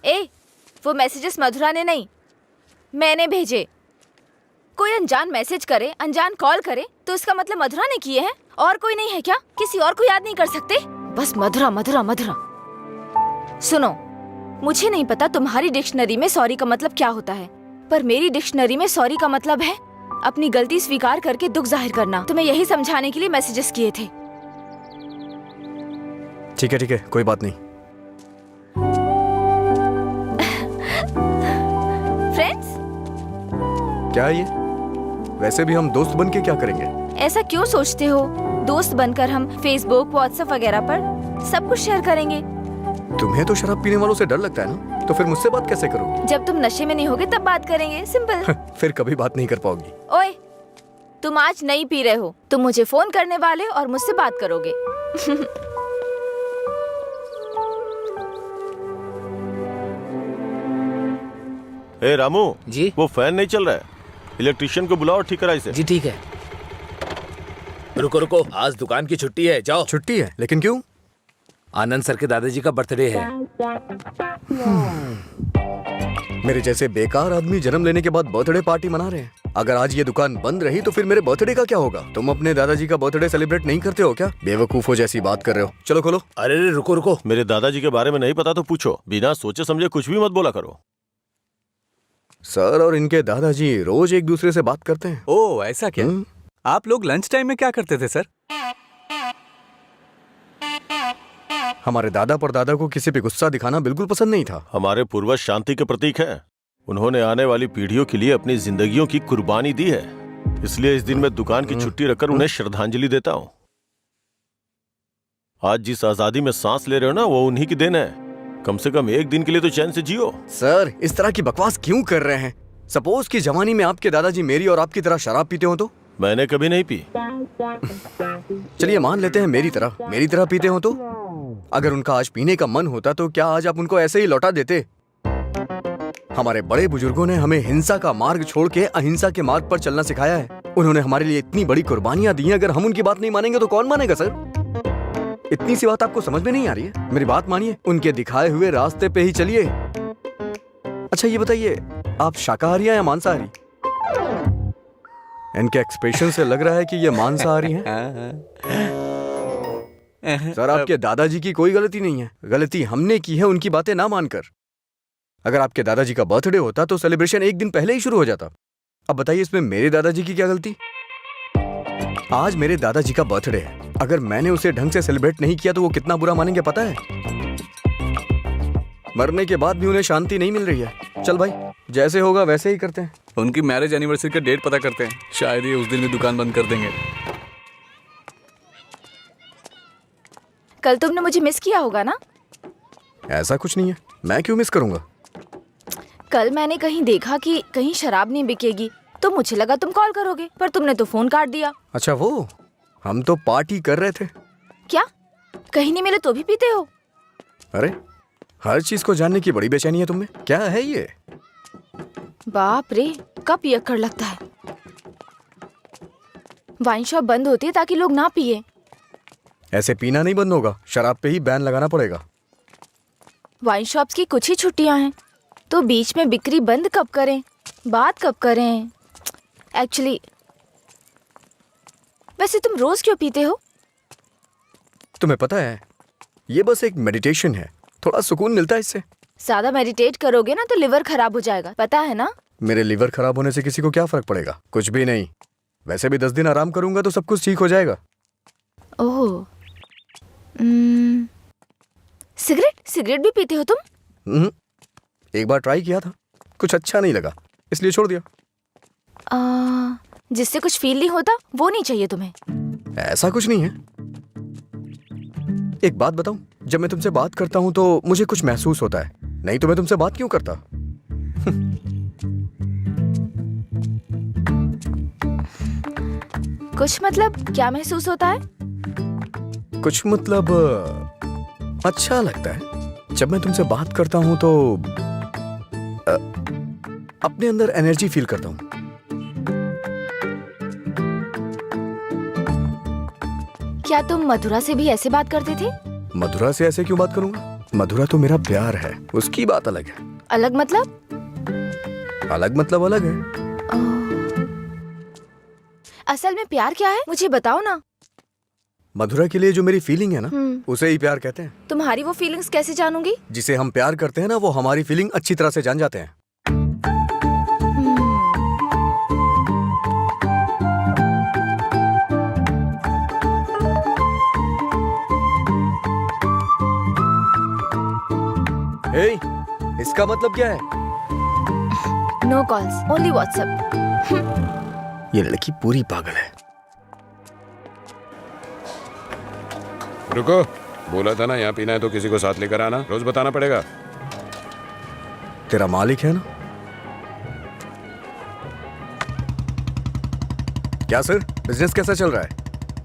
ए, वो मैसेजेस मधुरा ने नहीं, मैंने भेजे। कोई अनजान मैसेज करे, अनजान कॉल करे तो इसका मतलब मधुरा ने किए हैं? और कोई नहीं है क्या? किसी और को याद नहीं कर सकते? बस मधुरा मधुरा मधुरा। सुनो, मुझे नहीं पता तुम्हारी डिक्शनरी में सॉरी का मतलब क्या होता है, पर मेरी डिक्शनरी में सॉरी का मतलब है अपनी गलती स्वीकार करके दुख जाहिर करना। तुम्हें यही समझाने के लिए मैसेजेस किए थे। ठीक है, कोई बात नहीं। फ्रेंड्स? क्या ये? वैसे भी हम दोस्त बन के क्या करेंगे? ऐसा क्यों सोचते हो? दोस्त बनकर हम फेसबुक, व्हाट्सएप वगैरह पर सब कुछ शेयर करेंगे। तुम्हें तो शराब पीने वालों से डर लगता है ना, तो फिर मुझसे बात कैसे करोगी? जब तुम नशे में नहीं होगे तब बात करेंगे, सिंपल। फिर कभी बात नहीं कर पाओगी। ओए, तुम आज नहीं पी रहे हो, तुम मुझे फोन करने वाले और मुझसे बात करोगे। ए रामू जी? वो फैन नहीं चल रहा है, इलेक्ट्रिशियन को बुलाओ, ठीक कराई से। जी ठीक है। रुको रुको, आज दुकान की छुट्टी है, जाओ। छुट्टी है? लेकिन क्यों? आनंद सर के दादाजी का बर्थडे है। मेरे जैसे बेकार आदमी जन्म लेने के बाद बर्थडे पार्टी मना रहे हैं। अगर आज ये दुकान बंद रही तो फिर मेरे बर्थडे का क्या होगा? तुम अपने दादाजी का बर्थडे सेलिब्रेट नहीं करते हो क्या? बेवकूफों जैसी बात कर रहे हो। चलो खोलो। अरे रुको रुको, मेरे दादाजी के बारे में नहीं पता तो पूछो, बिना सोचे समझे कुछ भी मत बोला करो। सर और इनके दादाजी रोज एक दूसरे से बात करते हैं। ओह ऐसा क्या? आप लोग लंच टाइम में क्या करते थे सर? हमारे दादा परदादा को किसी पे गुस्सा दिखाना बिल्कुल पसंद नहीं था। हमारे पूर्वज शांति के प्रतीक हैं। उन्होंने आने वाली पीढ़ियों के लिए अपनी जिंदगियों की कुर्बानी दी है, इसलिए इस दिन मैं दुकान की छुट्टी रखकर उन्हें श्रद्धांजलि देता हूँ। आज जिस आजादी में सांस ले रहे हो ना, वो उन्हीं की देन है। कम से कम एक दिन के लिए तो चैन से जियो। सर इस तरह की बकवास क्यों कर रहे हैं? सपोज कि जवानी में आपके दादाजी मेरी और आपकी तरह शराब पीते हो तो? मैंने कभी नहीं पी। चलिए मान लेते हैं मेरी तरह पीते हो तो? अगर उनका आज पीने का मन होता तो क्या आज आप उनको ऐसे ही लौटा देते? हमारे बड़े बुजुर्गों ने हमें हिंसा का मार्ग छोड़ के अहिंसा के मार्ग पर चलना सिखाया है। उन्होंने हमारे लिए इतनी बड़ी कुर्बानियां दी हैं, अगर हम उनकी बात नहीं मानेंगे तो कौन मानेगा सर? इतनी सी बात आपको समझ में नहीं आ रही है? मेरी बात मानिए, उनके दिखाए हुए रास्ते पे ही चलिए। अच्छा ये बताइए, आप शाकाहारी हैं या मांसाहारी? इनके एक्सप्रेशन से लग रहा है कि ये मांसाहारी हैं। सर आपके दादाजी की कोई गलती नहीं है, गलती हमने की है उनकी बातें ना मानकर। अगर आपके दादाजी का बर्थडे होता तो सेलिब्रेशन एक दिन पहले ही शुरू हो जाता। अब बताइए इसमें मेरे दादाजी की क्या गलती? आज मेरे दादाजी का बर्थडे है, अगर मैंने उसे ढंग से सेलिब्रेट नहीं किया तो वो कितना बुरा मानेंगे पता है? मरने के बाद भी उन्हें शांति नहीं मिल रही है। चल भाई, जैसे होगा वैसे ही करते हैं। उनकी मैरिज एनिवर्सरी का डेट पता करते हैं, शायद ये उस दिन भी दुकान बंद कर देंगे। कल तुमने मुझे मिस किया होगा ना? ऐसा कुछ नहीं है, मैं क्यों मिस करूंगा? कल मैंने कहीं देखा कि कहीं शराब नहीं बिकेगी, तो मुझे लगा तुम कॉल करोगे, पर तुमने तो फोन काट दिया। अच्छा वो, हम तो पार्टी कर रहे थे। क्या? कहीं नहीं मिले तो भी पीते हो? अरे हर चीज को जानने की बड़ी बेचैनी है तुम्हें। क्या है ये? बाप रे, कब पियक्कड़ लगता है। वाइन शॉप बंद होती है ताकि लोग ना पिए। ऐसे पीना नहीं बंद होगा, शराब पे ही बैन लगाना पड़ेगा। वाइन शॉप्स की कुछ ही छुट्टियां हैं, तो बीच में बिक्री बंद कब करें, बात कब करें? एक्चुअली वैसे तुम रोज क्यों पीते हो? तुम्हें पता है ये बस एक मेडिटेशन है, थोड़ा सुकून मिलता है इससे। ज्यादा मेडिटेट करोगे ना तो लिवर खराब हो जाएगा, पता है ना? मेरे लिवर खराब होने से किसी को क्या फर्क पड़ेगा? कुछ भी नहीं। वैसे भी 10 दिन आराम करूंगा तो सब कुछ ठीक हो जाएगा। ओह, सिगरेट भी पीते हो तुम? एक बार ट्राई किया था, कुछ अच्छा नहीं लगा, इसलिए छोड़ दिया। जिससे कुछ फील नहीं होता वो नहीं चाहिए तुम्हें? ऐसा कुछ नहीं है। एक बात बताऊं, जब मैं तुमसे बात करता हूं तो मुझे कुछ महसूस होता है, नहीं तो मैं तुमसे बात क्यों करता? कुछ मतलब क्या महसूस होता है? कुछ मतलब अच्छा लगता है। जब मैं तुमसे बात करता हूँ तो अपने अंदर एनर्जी फील करता हूँ। क्या तुम मधुरा से भी ऐसे बात करते थे? मधुरा से ऐसे क्यों बात करूंगा? मधुरा तो मेरा प्यार है, उसकी बात अलग है। अलग मतलब? अलग मतलब अलग है। असल में प्यार क्या है मुझे बताओ ना। मधुरा के लिए जो मेरी फीलिंग है ना, उसे ही प्यार कहते हैं। तुम्हारी वो फीलिंग्स कैसे जानूंगी? जिसे हम प्यार करते हैं ना, वो हमारी फीलिंग अच्छी तरह से जान जाते हैं। हे, इसका मतलब क्या है? No calls, only WhatsApp. ये लड़की पूरी पागल है। रुको, बोला था ना यहाँ पीना है तो किसी को साथ लेकर आना, रोज बताना पड़ेगा। तेरा मालिक है ना? क्या सर, बिजनेस कैसा चल रहा है?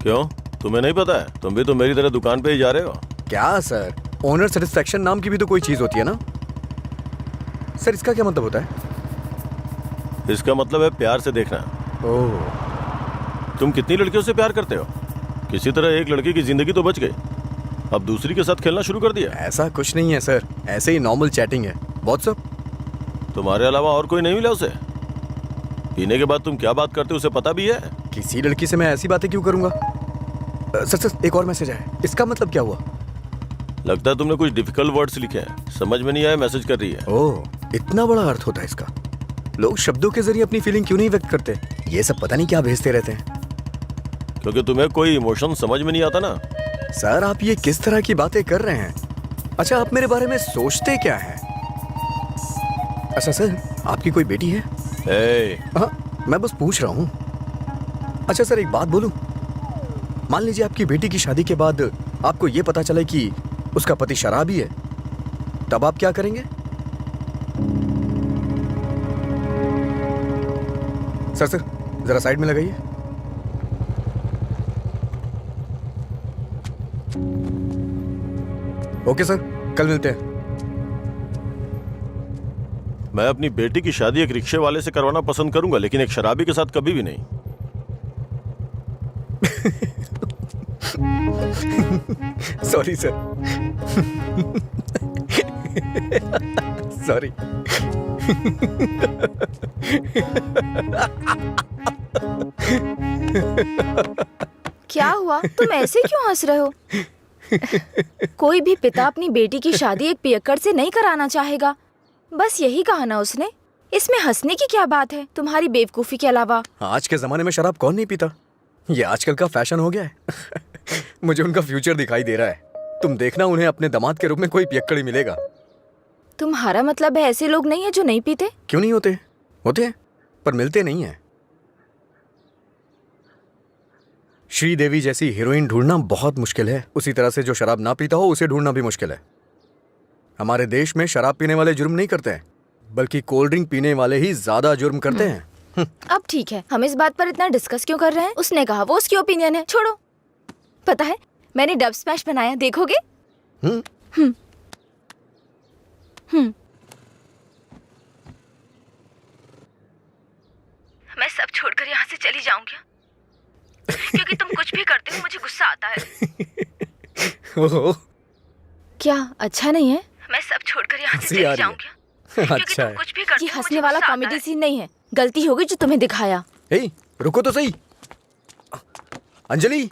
क्यों, तुम्हें नहीं पता है? तुम भी तो मेरी तरह दुकान पे ही जा रहे हो। क्या सर, ओनर सेटिस्फैक्शन नाम की भी तो कोई चीज होती है ना? सर इसका क्या मतलब होता है? इसका मतलब है प्यार से देखना। ओह, तुम कितनी लड़कियों से प्यार करते हो? किसी तरह एक लड़की की जिंदगी तो बच गई, अब दूसरी के साथ खेलना शुरू कर दिया। ऐसा कुछ नहीं है सर, ऐसे ही नॉर्मल चैटिंग है। व्हाट्सएप। तुम्हारे अलावा और कोई नहीं मिला उसे? पीने के बाद तुम क्या बात करते हो उसे पता भी है? किसी लड़की से मैं ऐसी बातें क्यों करूंगा? सर एक और मैसेज आया, इसका मतलब क्या हुआ? लगता है तुमने कुछ डिफिकल्ट वर्ड्स लिखे हैं, समझ में नहीं आया, मैसेज कर रही है। ओह, इतना बड़ा अर्थ होता है इसका। लोग शब्दों के जरिए अपनी फीलिंग क्यों नहीं व्यक्त करते? ये सब पता नहीं क्या भेजते रहते हैं। क्योंकि तुम्हें कोई इमोशन समझ में नहीं आता ना। सर आप ये किस तरह की बातें कर रहे हैं? अच्छा, आप मेरे बारे में सोचते क्या हैं? अच्छा सर, आपकी कोई बेटी है? हाँ, मैं बस पूछ रहा हूँ। अच्छा सर, एक बात बोलूं? मान लीजिए आपकी बेटी की शादी के बाद आपको ये पता चले कि उसका पति शराबी है, तब आप क्या करेंगे? सर जरा साइड में लगाइए। ओके सर, कल मिलते हैं। मैं अपनी बेटी की शादी एक रिक्शे वाले से करवाना पसंद करूंगा, लेकिन एक शराबी के साथ कभी भी नहीं। Sorry sir. सॉरी। क्या हुआ, तुम ऐसे क्यों हंस रहे हो? कोई भी पिता अपनी बेटी की शादी एक पियक्कड़ से नहीं कराना चाहेगा, बस यही कहा ना उसने। इसमें हंसने की क्या बात है तुम्हारी बेवकूफी के अलावा? आज के जमाने में शराब कौन नहीं पीता? ये आजकल का फैशन हो गया है। मुझे उनका फ्यूचर दिखाई दे रहा है। तुम देखना, उन्हें अपने दामाद के रूप में कोई पियक्कड़ ही मिलेगा। तुम्हारा मतलब है ऐसे लोग नहीं है जो नहीं पीते? क्यों नहीं होते? होते हैं, पर मिलते नहीं है। श्रीदेवी जैसी हीरोइन ढूंढना बहुत मुश्किल है, उसी तरह से जो शराब ना पीता हो उसे ढूंढना भी मुश्किल है। हमारे देश में शराब पीने वाले जुर्म नहीं करते हैं, बल्कि कोल्ड ड्रिंक पीने वाले ही ज्यादा जुर्म करते हैं। अब ठीक है, हम इस बात पर इतना डिस्कस क्यों कर रहे हैं? उसने कहा, वो उसकी ओपिनियन है, छोड़ो। पता है मैंने डब स्मैश बनाया, देखोगे? मैं सब छोड़कर यहाँ से चली जाऊँ क्या? क्योंकि तुम कुछ भी करते हो मुझे गुस्सा आता है। ओह, क्या अच्छा नहीं है? मैं सब छोड़कर यहाँ से हंसी आ चली रही है। जाऊँ क्या? अच्छा है। कुछ भी करते हो, हंसने वाला कॉमेडी सीन नहीं है। गलती होगी जो तुम्हें दिखाया। हे, रुको तो सही। अंजलि,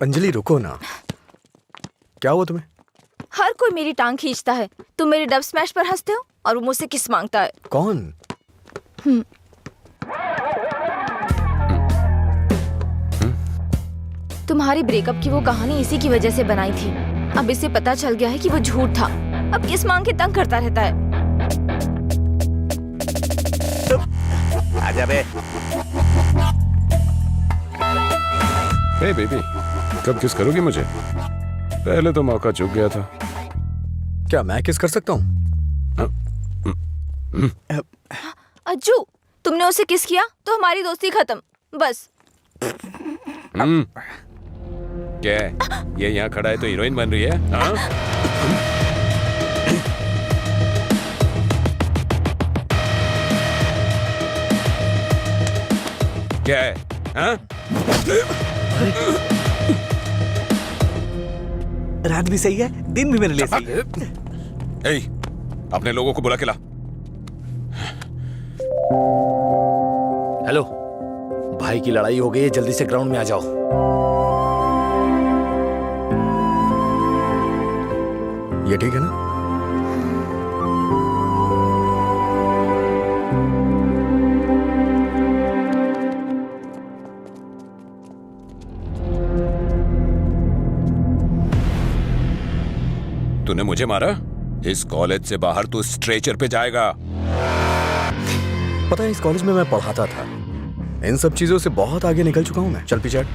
अंजलि रुको ना। क्या हुआ तुम्हें? हर कोई मेरी टांग खींचता है। तुम मेरे डब स्मैश पर हंसते हो और वो मुझसे किस मांगता है। कौन? तुम्हारी ब्रेकअप की वो कहानी इसी की वजह से बनाई थी। अब इसे पता चल गया है कि वो झूठ था। अब किस मांग के तंग करता रहता है। आजा बे। हे बेबी, कब किस करोगी मुझे? पहले तो मौका चूक गया था। क्या मैं किस कर सकता हूँ? अज्जू, तुमने उसे किस किया तो हमारी दोस्ती खत्म, बस। क्या है? ये यहाँ खड़ा है तो हीरोइन बन रही है? हाँ? क्या है? हाँ? रात भी सही है, दिन भी मेरे लिए सही है। ए, अपने लोगों को बुला के ला। हेलो, भाई की लड़ाई हो गई है, जल्दी से ग्राउंड में आ जाओ। ये ठीक है ना? तूने मुझे मारा? इस कॉलेज से बाहर तू स्ट्रेचर पे जाएगा। पता है, इस कॉलेज में मैं पढ़ाता था। इन सब चीजों से बहुत आगे निकल चुका हूं मैं। चल पीछे हट।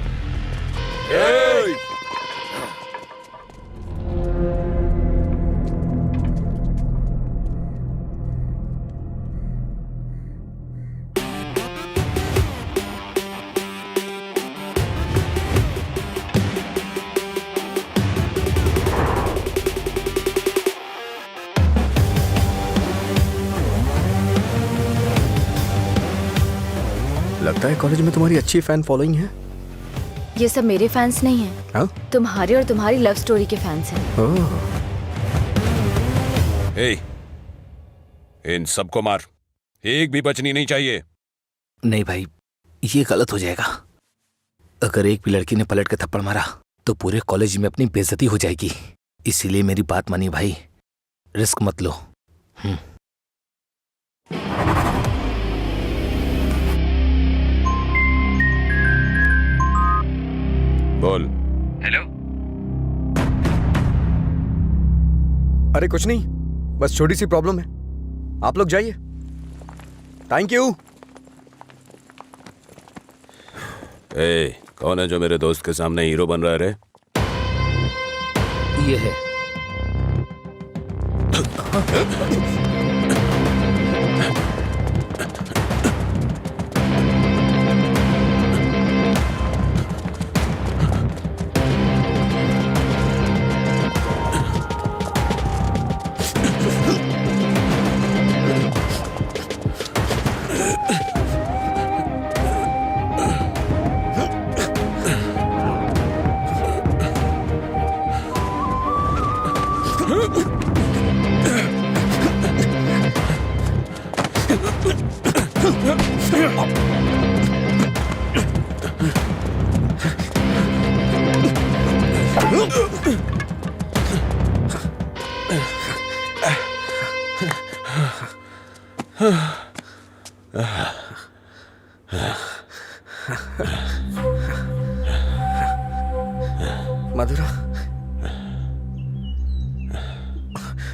लगता है कॉलेज में तुम्हारी अच्छी फैन फॉलोइंग है। ये सब मेरे फैंस नहीं हैं, हाँ? तुम्हारे और तुम्हारी लव स्टोरी के फैंस हैं। ओह, ए, इन सबको मार, एक भी बचनी नहीं चाहिए। नहीं भाई, ये गलत हो जाएगा। अगर एक भी लड़की ने पलट के थप्पड़ मारा तो पूरे कॉलेज में अपनी बेइज्जती हो जाएगी। इसीलिए मेरी बात मानिए भाई, रिस्क मत लो। बोल। हेलो। अरे कुछ नहीं, बस छोटी सी प्रॉब्लम है। आप लोग जाइए। Thank you. ए, कौन है जो मेरे दोस्त के सामने हीरो बन रहा है रे? ये है।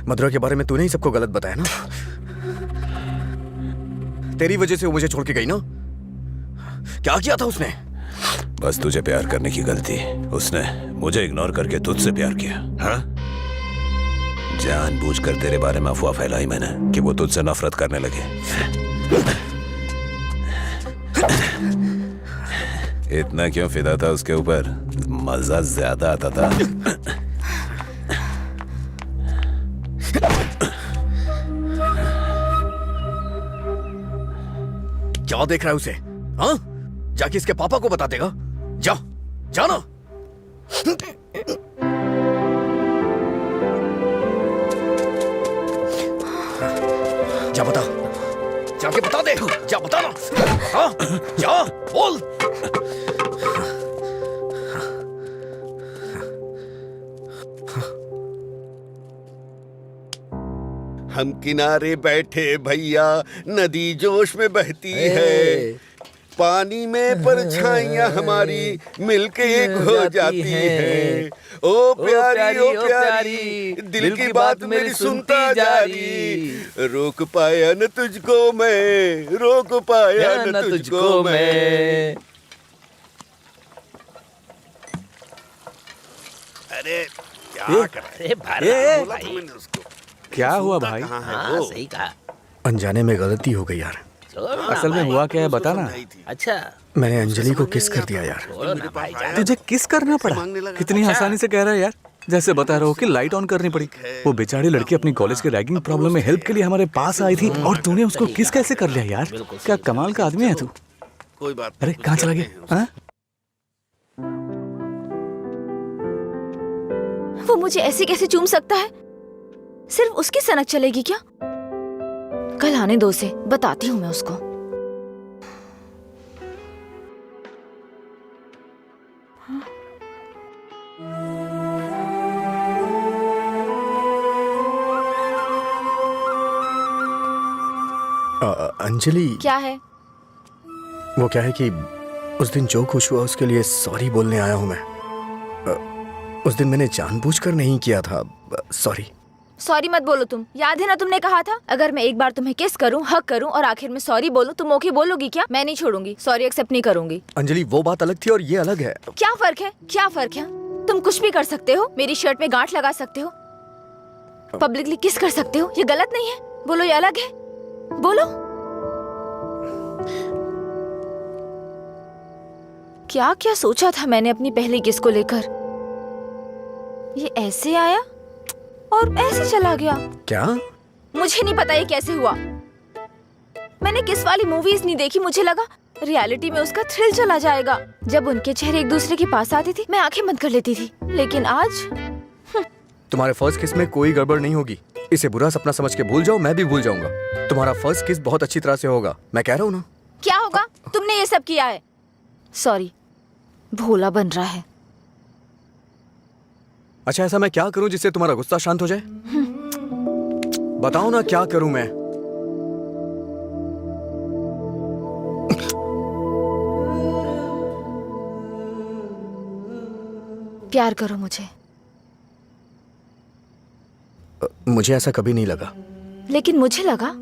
मधुरा के बारे में तूने ही सबको गलत बताया ना? तेरी वजह से वो मुझे छोड़ के गई ना? क्या किया था उसने? बस तुझे प्यार करने की गलती। उसने मुझे इग्नोर करके तुझसे प्यार किया। हाँ? जानबूझकर तेरे बारे में अफवाह फैलाई मैंने कि वो तुझसे नफरत करने लगे। इतना क्यों फिदा था उसके ऊपर? मजा ज्यादा आता था। क्या देख रहा है उसे? हाँ? जाके इसके पापा को बता देगा। जा, जाना। जा बता, जाके बता दे। जा बता ना। हाँ? जा, बोल। हम किनारे बैठे भैया, नदी जोश में बहती है, पानी में परछाइयां हमारी मिलके एक हो जाती है। ओ प्यारी ओ प्यारी, दिल की बात मेरी सुनता जा रही, रोक पाया न तुझको मैं, रोक पाया न तुझको मैं। क्या कर रहा अरे भारत है? बोला था मैंने उसको। क्या हुआ भाई? कहाँ है हाँ वो? सही कहा। अनजाने में गलती हो गई यार। छोड़ो ना असल में भाई। हुआ क्या है उसको बता ना। समझाई थी। अच्छा मैंने अंजलि को किस कर दिया यार। छोड़ो ना भाई जाने तुझे किस करना पड़ा? मांगने लगा। कितनी आसानी से कह रहा है यार, जैसे बता रहे हो कि लाइट ऑन करनी पड़ी। वो बेचारी लड़की अपनी कॉलेज के रैगिंग प्रॉब्लम में हेल्प के लिए हमारे पास आई थी और तूने उसको किस कैसे कर लिया यार? क्या कमाल का आदमी है तू। कोई बात अरे नहीं, कहाँ चला कुछ गया? करते हैं हाँ? वो मुझे ऐसे कैसे चूम सकता है? सिर्फ उसकी सनक चलेगी क्या? कल आने दो उसे, बताती हूँ मैं उसको। अंजलि क्या है? वो क्या है कि उस दिन जो कुछ हुआ उसके लिए सॉरी बोलने आया हूँ मैं। उस दिन मैंने जानबूझकर नहीं किया था। सॉरी। सॉरी मत बोलो तुम। याद है ना तुमने कहा था अगर मैं एक बार तुम्हें किस करूं, हक करूं और आखिर में सॉरी बोलूं, तुम ओके बोलोगी क्या? मैं नहीं छोड़ूंगी, सॉरी एक्सेप्ट नहीं करूंगी। अंजलि वो बात अलग थी और ये अलग है। क्या फर्क है? क्या फर्क है? तुम कुछ भी कर सकते हो, मेरी शर्ट में गांठ लगा सकते हो, पब्लिकली किस कर सकते हो, ये गलत नहीं है? बोलो ये अलग है? बोलो। क्या क्या सोचा था मैंने अपनी पहली किस को लेकर? ये ऐसे आया और ऐसे चला गया। क्या? मुझे नहीं पता ये कैसे हुआ। मैंने किस वाली मूवीज नहीं देखी, मुझे लगा रियलिटी में उसका थ्रिल चला जाएगा। जब उनके चेहरे एक दूसरे के पास आते थे मैं आंखें बंद कर लेती थी, लेकिन आज तुम्हारे फर्स्ट किस में कोई गड़बड़ नहीं होगी। इसे बुरा सपना समझ के भूल जाओ, मैं भी भूल जाऊंगा। तुम्हारा फर्स्ट किस बहुत अच्छी तरह से होगा, मैं कह रहा हूँ ना। क्या होगा? तुमने ये सब किया है। सॉरी, भोला बन रहा है। अच्छा ऐसा मैं क्या करूं जिससे तुम्हारा गुस्सा शांत हो जाए? बताओ ना क्या करूं मैं? प्यार करो मुझे। मुझे ऐसा कभी नहीं लगा। लेकिन मुझे लगा।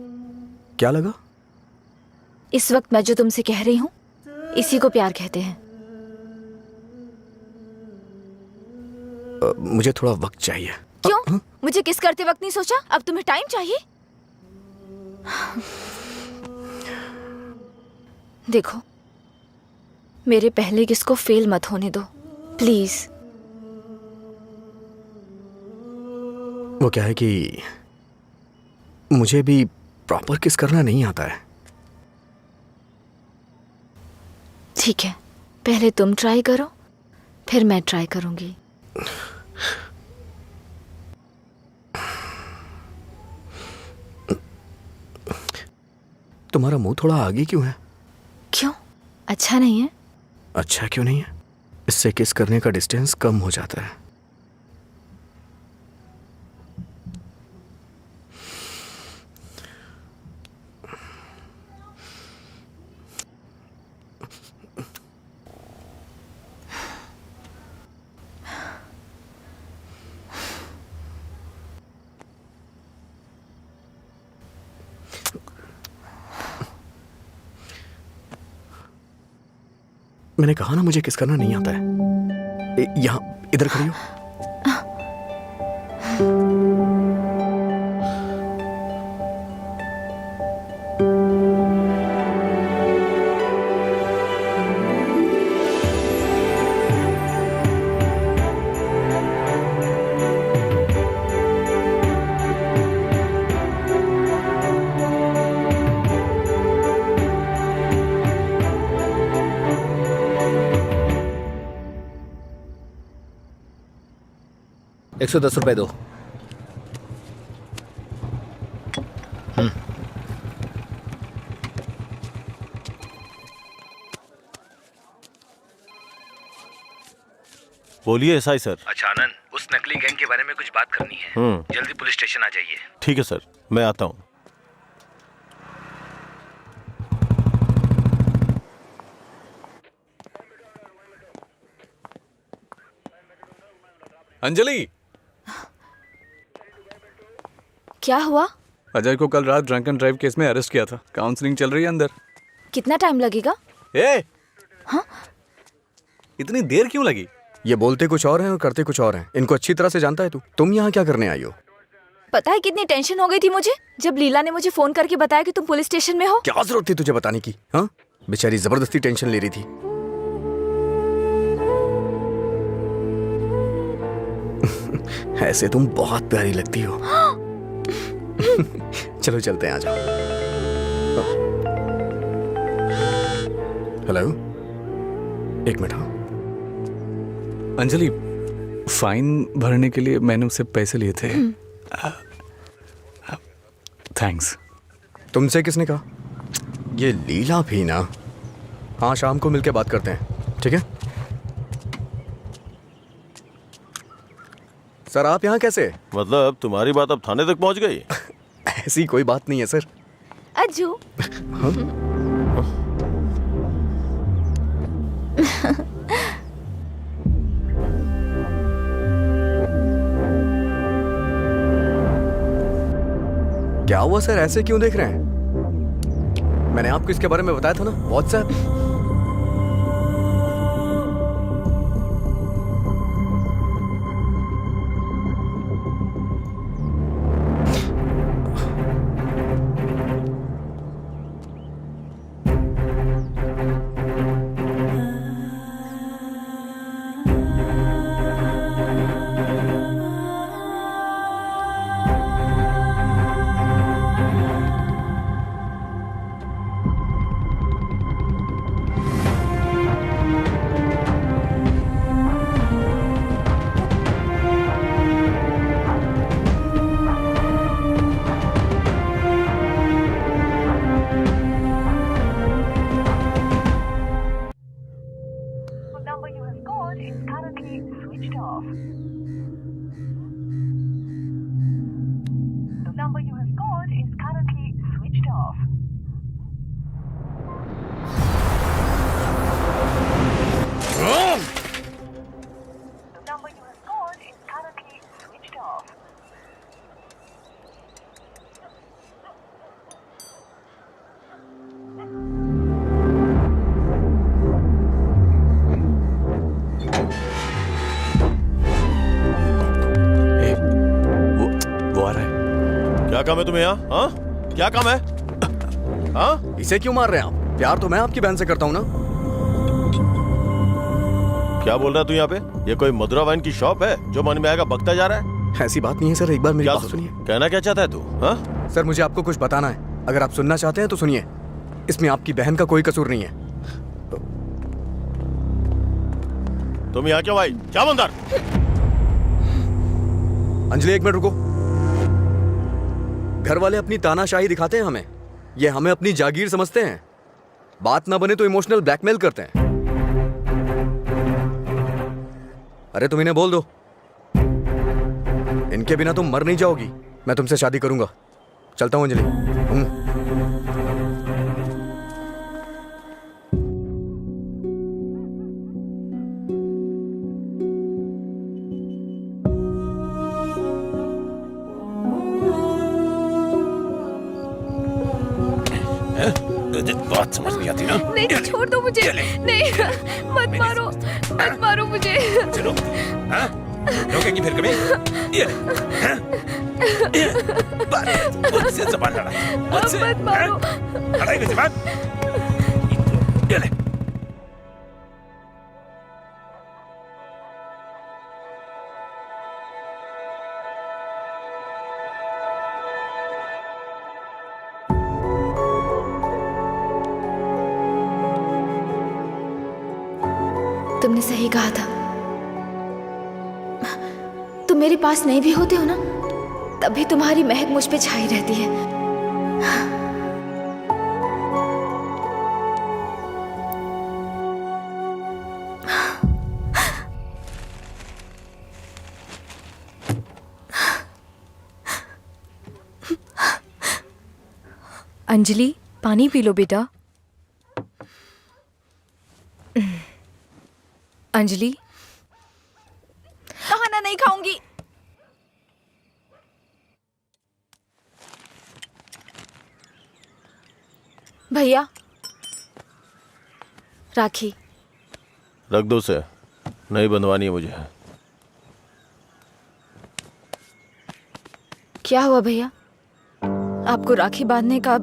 क्या लगा? इस वक्त मैं जो तुमसे कह रही हूँ इसी को प्यार कहते हैं। मुझे थोड़ा वक्त चाहिए। क्यों? मुझे किस करते वक्त नहीं सोचा? अब तुम्हें टाइम चाहिए? देखो, मेरे पहले किस को फेल मत होने दो प्लीज। वो क्या है कि मुझे भी प्रॉपर किस करना नहीं आता है। ठीक है, पहले तुम ट्राई करो, फिर मैं ट्राई करूंगी। तुम्हारा मुंह थोड़ा आगे क्यों है? क्यों? अच्छा नहीं है? अच्छा क्यों नहीं है? इससे किस करने का डिस्टेंस कम हो जाता है। मैंने कहा ना मुझे किस करना नहीं आता है। यहाँ इधर खड़ी हो। ₹110 दो। बोलिए एसआई सर। अच्छा आनंद, उस नकली गैंग के बारे में कुछ बात करनी है। जल्दी पुलिस स्टेशन आ जाइए। ठीक है सर, मैं आता हूँ। अंजलि, क्या हुआ? अजय को कल रात ड्रंक एंड ड्राइव केस में अरेस्ट किया था। काउंसलिंग चल रही है अंदर। कितना टाइम लगेगा? ए, हाँ? इतनी देर क्यों लगी? ये बोलते कुछ और हैं और करते कुछ और हैं। इनको अच्छी तरह से जानता है तू। तुम यहाँ क्या करने आई हो? पता है कितनी टेंशन हो गई थी मुझे जब लीला ने मुझे फोन करके बताया कि तुम पुलिस स्टेशन में हो। क्या जरूरत थी तुझे बताने की? हाँ, बेचारी जबरदस्ती टेंशन ले रही थी। ऐसे तुम बहुत प्यारी लगती हो। चलो चलते हैं, आ जाओ। हेलो, एक मिनट। हाँ अंजलि, फाइन भरने के लिए मैंने उससे पैसे लिए थे। थैंक्स। तुमसे किसने कहा? ये लीला भी ना। हाँ, शाम को मिलके बात करते हैं, ठीक है? सर आप यहाँ कैसे? मतलब तुम्हारी बात अब थाने तक पहुंच गई? ऐसी कोई बात नहीं है सर। अज्जू। क्या हुआ सर, ऐसे क्यों देख रहे हैं? मैंने आपको इसके बारे में बताया था ना, व्हाट्सएप। क्या काम है तुम्हें यहाँ? हाँ, क्या काम है? हाँ, इसे क्यों मार रहे हैं आप? प्यार तो मैं आपकी बहन से करता हूँ ना। क्या बोल रहा तू यहाँ पे? ये कोई मधुरा वाइन की शॉप है जो मन में आएगा बकता जा रहा है? ऐसी बात नहीं है सर, एक बार मेरी क्या बात सुनिए। कहना क्या चाहता है तू? हाँ? सर मुझे आपको कुछ बताना है, अगर आप सुनना चाहते हैं तो सुनिए। इसमें आपकी बहन का कोई कसूर नहीं है। तुम यहाँ क्यों आई? क्या बंदर? अंजलि एक मिनट रुको। घर वाले अपनी तानाशाही दिखाते हैं हमें, ये हमें अपनी जागीर समझते हैं। बात ना बने तो इमोशनल ब्लैकमेल करते हैं। अरे तुम इन्हें बोल दो, इनके बिना तुम मर नहीं जाओगी। मैं तुमसे शादी करूंगा। चलता हूं अंजलि। बात समझ नहीं आती ना? नहीं, छोड़ दो मुझे। नहीं, मत मारो, मत मारो मुझे। चलो, हाँ? रोकेगी फिर कभी? ये ले, हाँ? ये, मुझसे ज़बान लड़ा, मुझसे, मत मारो। हाँ? लड़ाई की ज़बान? ये ले। तुमने सही कहा था। तुम मेरे पास नहीं भी होते हो ना, तब भी तुम्हारी महक मुझ पे छाई रहती है। अंजलि, पानी पी लो बेटा। अंजलि, खाना नहीं खाऊंगी। भैया, राखी। रख दो उसे, नहीं बंधवानी है मुझे। क्या हुआ भैया? आपको राखी बांधने का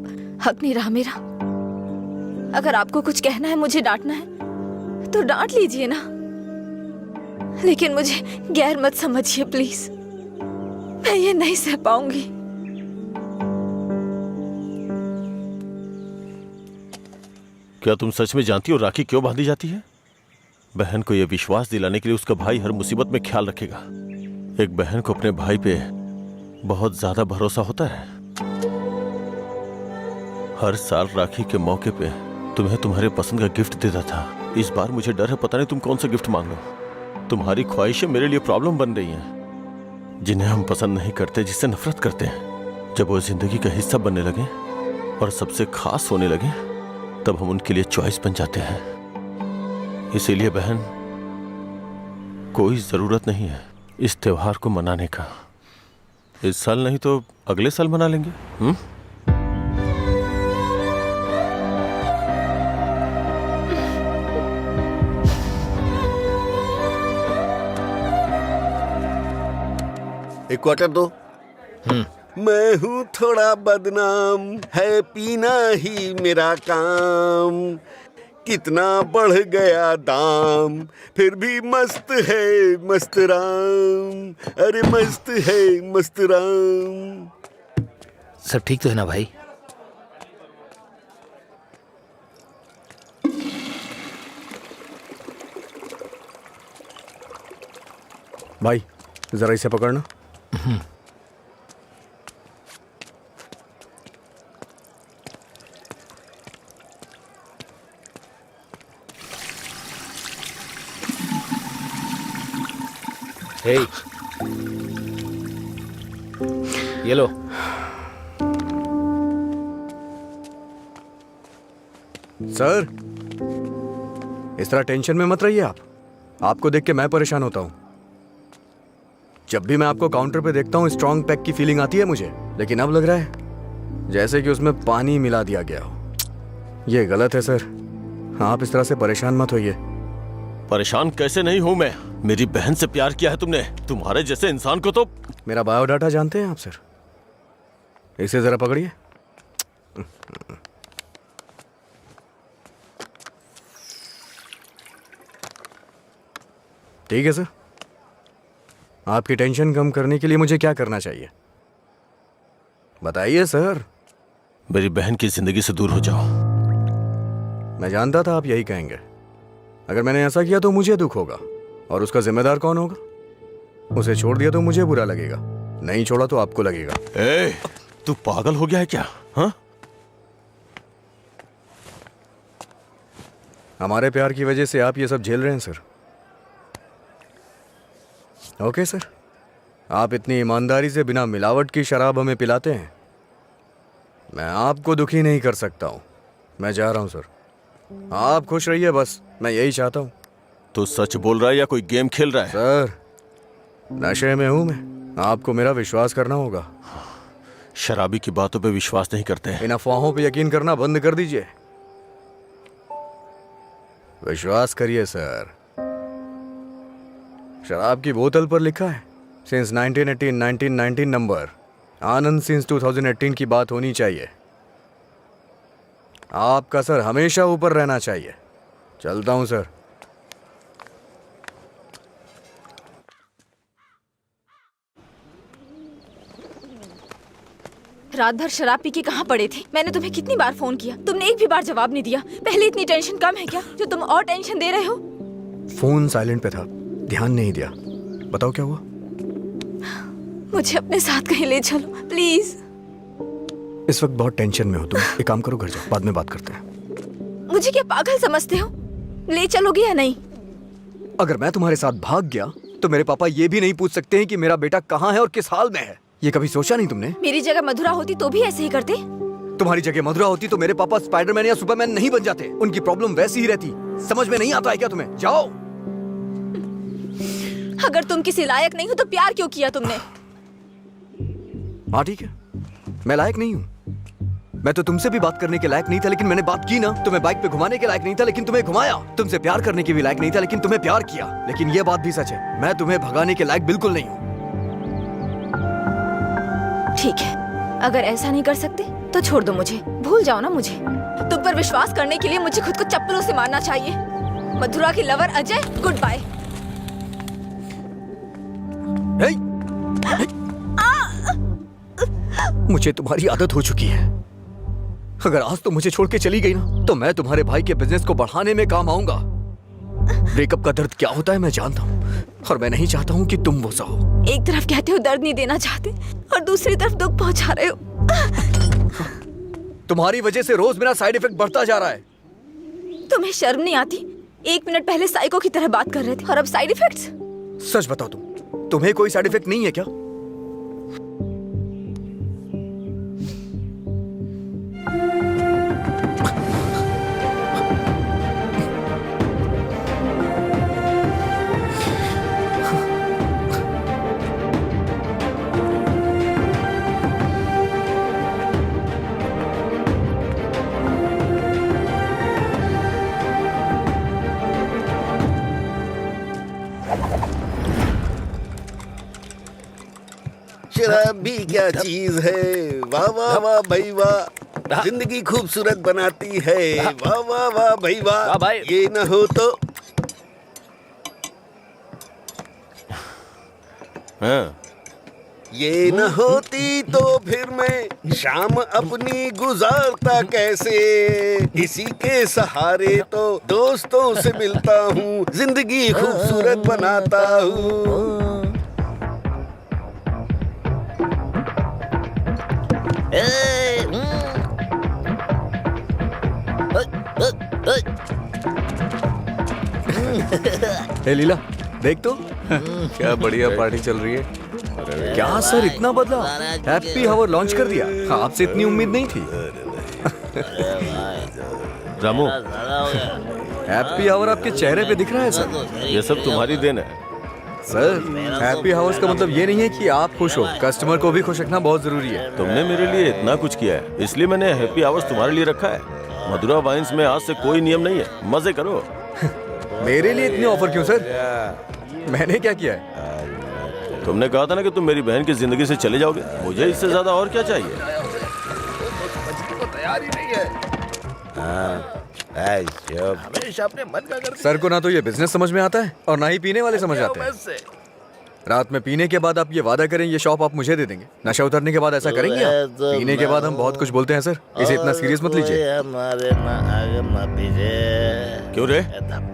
हक नहीं रहा मेरा? अगर आपको कुछ कहना है, मुझे डांटना है तो डांट लीजिए ना, लेकिन मुझे गैर मत समझिए प्लीज। मैं ये नहीं सह पाऊंगी। क्या तुम सच में जानती हो राखी क्यों बांधी जाती है? बहन को यह विश्वास दिलाने के लिए उसका भाई हर मुसीबत में ख्याल रखेगा। एक बहन को अपने भाई पे बहुत ज्यादा भरोसा होता है। हर साल राखी के मौके पे तुम्हें तुम्हारे पसंद का गिफ्ट देता था। इस बार मुझे डर है, पता नहीं तुम कौन सा गिफ्ट मांग लो। तुम्हारी ख्वाहिशें मेरे लिए प्रॉब्लम बन रही हैं, जिन्हें हम पसंद नहीं करते, जिससे नफरत करते हैं। जब वो जिंदगी का हिस्सा बनने लगे और सबसे खास होने लगे, तब हम उनके लिए चॉइस बन जाते हैं। इसीलिए बहन, कोई जरूरत नहीं है इस त्योहार को मनाने का। इस साल नहीं तो अगले साल मना लेंगे। एक क्वार्टर दो। मैं हूँ थोड़ा बदनाम, है पीना ही मेरा काम। कितना बढ़ गया दाम, फिर भी मस्त है मस्त राम। अरे मस्त है मस्त राम। सब ठीक तो है ना भाई? भाई जरा इसे पकड़ना। हे, ये लो। सर, इस तरह टेंशन में मत रहिए आप। आपको देख के मैं परेशान होता हूं। जब भी मैं आपको काउंटर पे देखता हूं, स्ट्रॉन्ग पैक की फीलिंग आती है मुझे, लेकिन अब लग रहा है जैसे कि उसमें पानी मिला दिया गया हो। ये गलत है सर, आप इस तरह से परेशान मत होइए। परेशान कैसे नहीं हूं मैं? मेरी बहन से प्यार किया है तुमने। तुम्हारे जैसे इंसान को तो। मेरा बायोडाटा जानते हैं आप सर? इसे जरा पकड़िए। ठीक है सर, आपकी टेंशन कम करने के लिए मुझे क्या करना चाहिए बताइए सर। मेरी बहन की जिंदगी से दूर हो जाओ। मैं जानता था आप यही कहेंगे। अगर मैंने ऐसा किया तो मुझे दुख होगा, और उसका जिम्मेदार कौन होगा? उसे छोड़ दिया तो मुझे बुरा लगेगा, नहीं छोड़ा तो आपको लगेगा। ए, तू पागल हो गया है क्या? हाँ? हमारे प्यार की वजह से आप ये सब झेल रहे हैं सर। ओके सर, आप इतनी ईमानदारी से बिना मिलावट की शराब हमें पिलाते हैं। मैं आपको दुखी नहीं कर सकता हूं। मैं जा रहा हूं सर, आप खुश रहिए, बस मैं यही चाहता हूं। तू सच बोल रहा है या कोई गेम खेल रहा है? सर, नशे में हूं मैं, आपको मेरा विश्वास करना होगा। शराबी की बातों पे विश्वास नहीं करते हैं। इन अफवाहों पे यकीन करना बंद कर दीजिए। विश्वास करिए सर। शराब की बोतल पर लिखा है सिंस 1918 1919 नंबर, आनंद सिंस 2018 की बात होनी चाहिए। आपका सर हमेशा ऊपर रहना चाहिए। चलता हूं सर। रात भर शराब पी के कहाँ पड़े थे? मैंने तुम्हें कितनी बार फोन किया, तुमने एक भी बार जवाब नहीं दिया। पहले इतनी टेंशन कम है क्या जो तुम और टेंशन दे रहे हो? फोन साइलेंट पे था, ध्यान नहीं दिया। बताओ क्या हुआ? मुझे अपने साथ कहीं ले चलो प्लीज। इस वक्त बहुत टेंशन में हो तुम। एक काम करो, घर जाओ, बाद में बात करते हैं। मुझे क्या पागल समझते हो? ले चलोगे या नहीं? अगर मैं तुम्हारे साथ भाग गया तो मेरे पापा ये भी नहीं पूछ सकते हैं कि मेरा बेटा कहाँ है और किस हाल में है। ये कभी सोचा नहीं तुमने? मेरी जगह मधुरा होती तो भी ऐसे ही करते। तुम्हारी जगह मधुरा होती तो मेरे पापा स्पाइडरमैन या सुपरमैन नहीं बन जाते। उनकी प्रॉब्लम वैसी ही रहती। समझ में नहीं आता है क्या तुम्हें? जाओ। अगर तुम किसी लायक नहीं हो तो प्यार क्यों किया तुमने? हाँ ठीक है, मैं लायक नहीं हूँ, मैं तो तुमसे भी बात करने के लायक नहीं था, लेकिन मैंने बात की ना। तुम्हें बाइक पे घुमाने के लायक नहीं था, लेकिन तुम्हें घुमाया। तुमसे प्यार करने के भी लायक नहीं था, लेकिन तुम्हें प्यार किया। लेकिन ये बात भी सच है, मैं तुम्हें भगाने के लायक बिल्कुल नहीं हूँ। ठीक है, अगर ऐसा नहीं कर सकते तो छोड़ दो मुझे, भूल जाओ ना मुझे। तुम पर विश्वास करने के लिए मुझे खुद को चप्पलों से मारना चाहिए। मधुरा की लवर अजय, गुड बाय। मुझे तुम्हारी आदत हो चुकी है। अगर आज तुम मुझे छोड़ के चली गई ना, तो मैं तुम्हारे भाई के बिजनेस को बढ़ाने में काम आऊंगा। ब्रेकअप का दर्द क्या होता है मैं जानता हूँ, और मैं नहीं चाहता हूँ कि तुम वो सहो। एक तरफ कहते हो दर्द नहीं देना चाहते, और दूसरी तरफ दुख पहुंचा रहे हो। तुम्हारी वजह से रोज मेरा साइड इफेक्ट बढ़ता जा रहा है। तुम्हें शर्म नहीं आती? 1 मिनट पहले साइको की तरह बात कर रहे थे, और अब साइड इफेक्ट्स। सच बताओ, तुम्हें कोई साइड इफेक्ट नहीं है क्या? शराब भी क्या चीज है, वाह वाह वाह भाई वाह, जिंदगी खूबसूरत बनाती है, वाह वाह वाह भाई वाह। ये न हो तो ये न होती तो फिर मैं शाम अपनी गुजारता कैसे। इसी के सहारे तो दोस्तों से मिलता हूँ, जिंदगी खूबसूरत बनाता हूँ। ए लीला, देख तो क्या बढ़िया पार्टी चल रही है। क्या सर इतना बदला? हैप्पी हावर लॉन्च कर दिया। आपसे इतनी उम्मीद नहीं थी। रामू, हैप्पी हावर आपके चेहरे पे दिख रहा है सर। ये सब तुम्हारी देन है। सर, हैप्पी हावर्स का मतलब ये नहीं है कि आप खुश हो, कस्टमर को भी खुश रखना बहुत जरूरी है। तुमने मेरे लिए इतना कुछ किया है, इसलिए मैंने हैप्पी आवर्स तुम्हारे लिए रखा है। मधुरा वाइन्स में आज से कोई नियम नहीं है, मजे करो। मेरे लिए इतने ऑफर क्यों सर? मैंने क्या किया है? तुमने कहा था ना कि तुम मेरी बहन की जिंदगी से चले जाओगे, मुझे इससे ज्यादा और क्या चाहिए? तैयार ही नहीं है। हमेशा अपने मन का कर। सर को ना तो ये बिजनेस समझ में आता है, और ना ही पीने वाले समझ आते हैं। रात में पीने के बाद आप ये वादा करें ये शॉप आप मुझे दे देंगे। नशा उतरने के बाद ऐसा करेंगे आप? पीने के बाद हम बहुत कुछ बोलते हैं सर, इसे इतना सीरियस मत लीजिए। क्यों रे,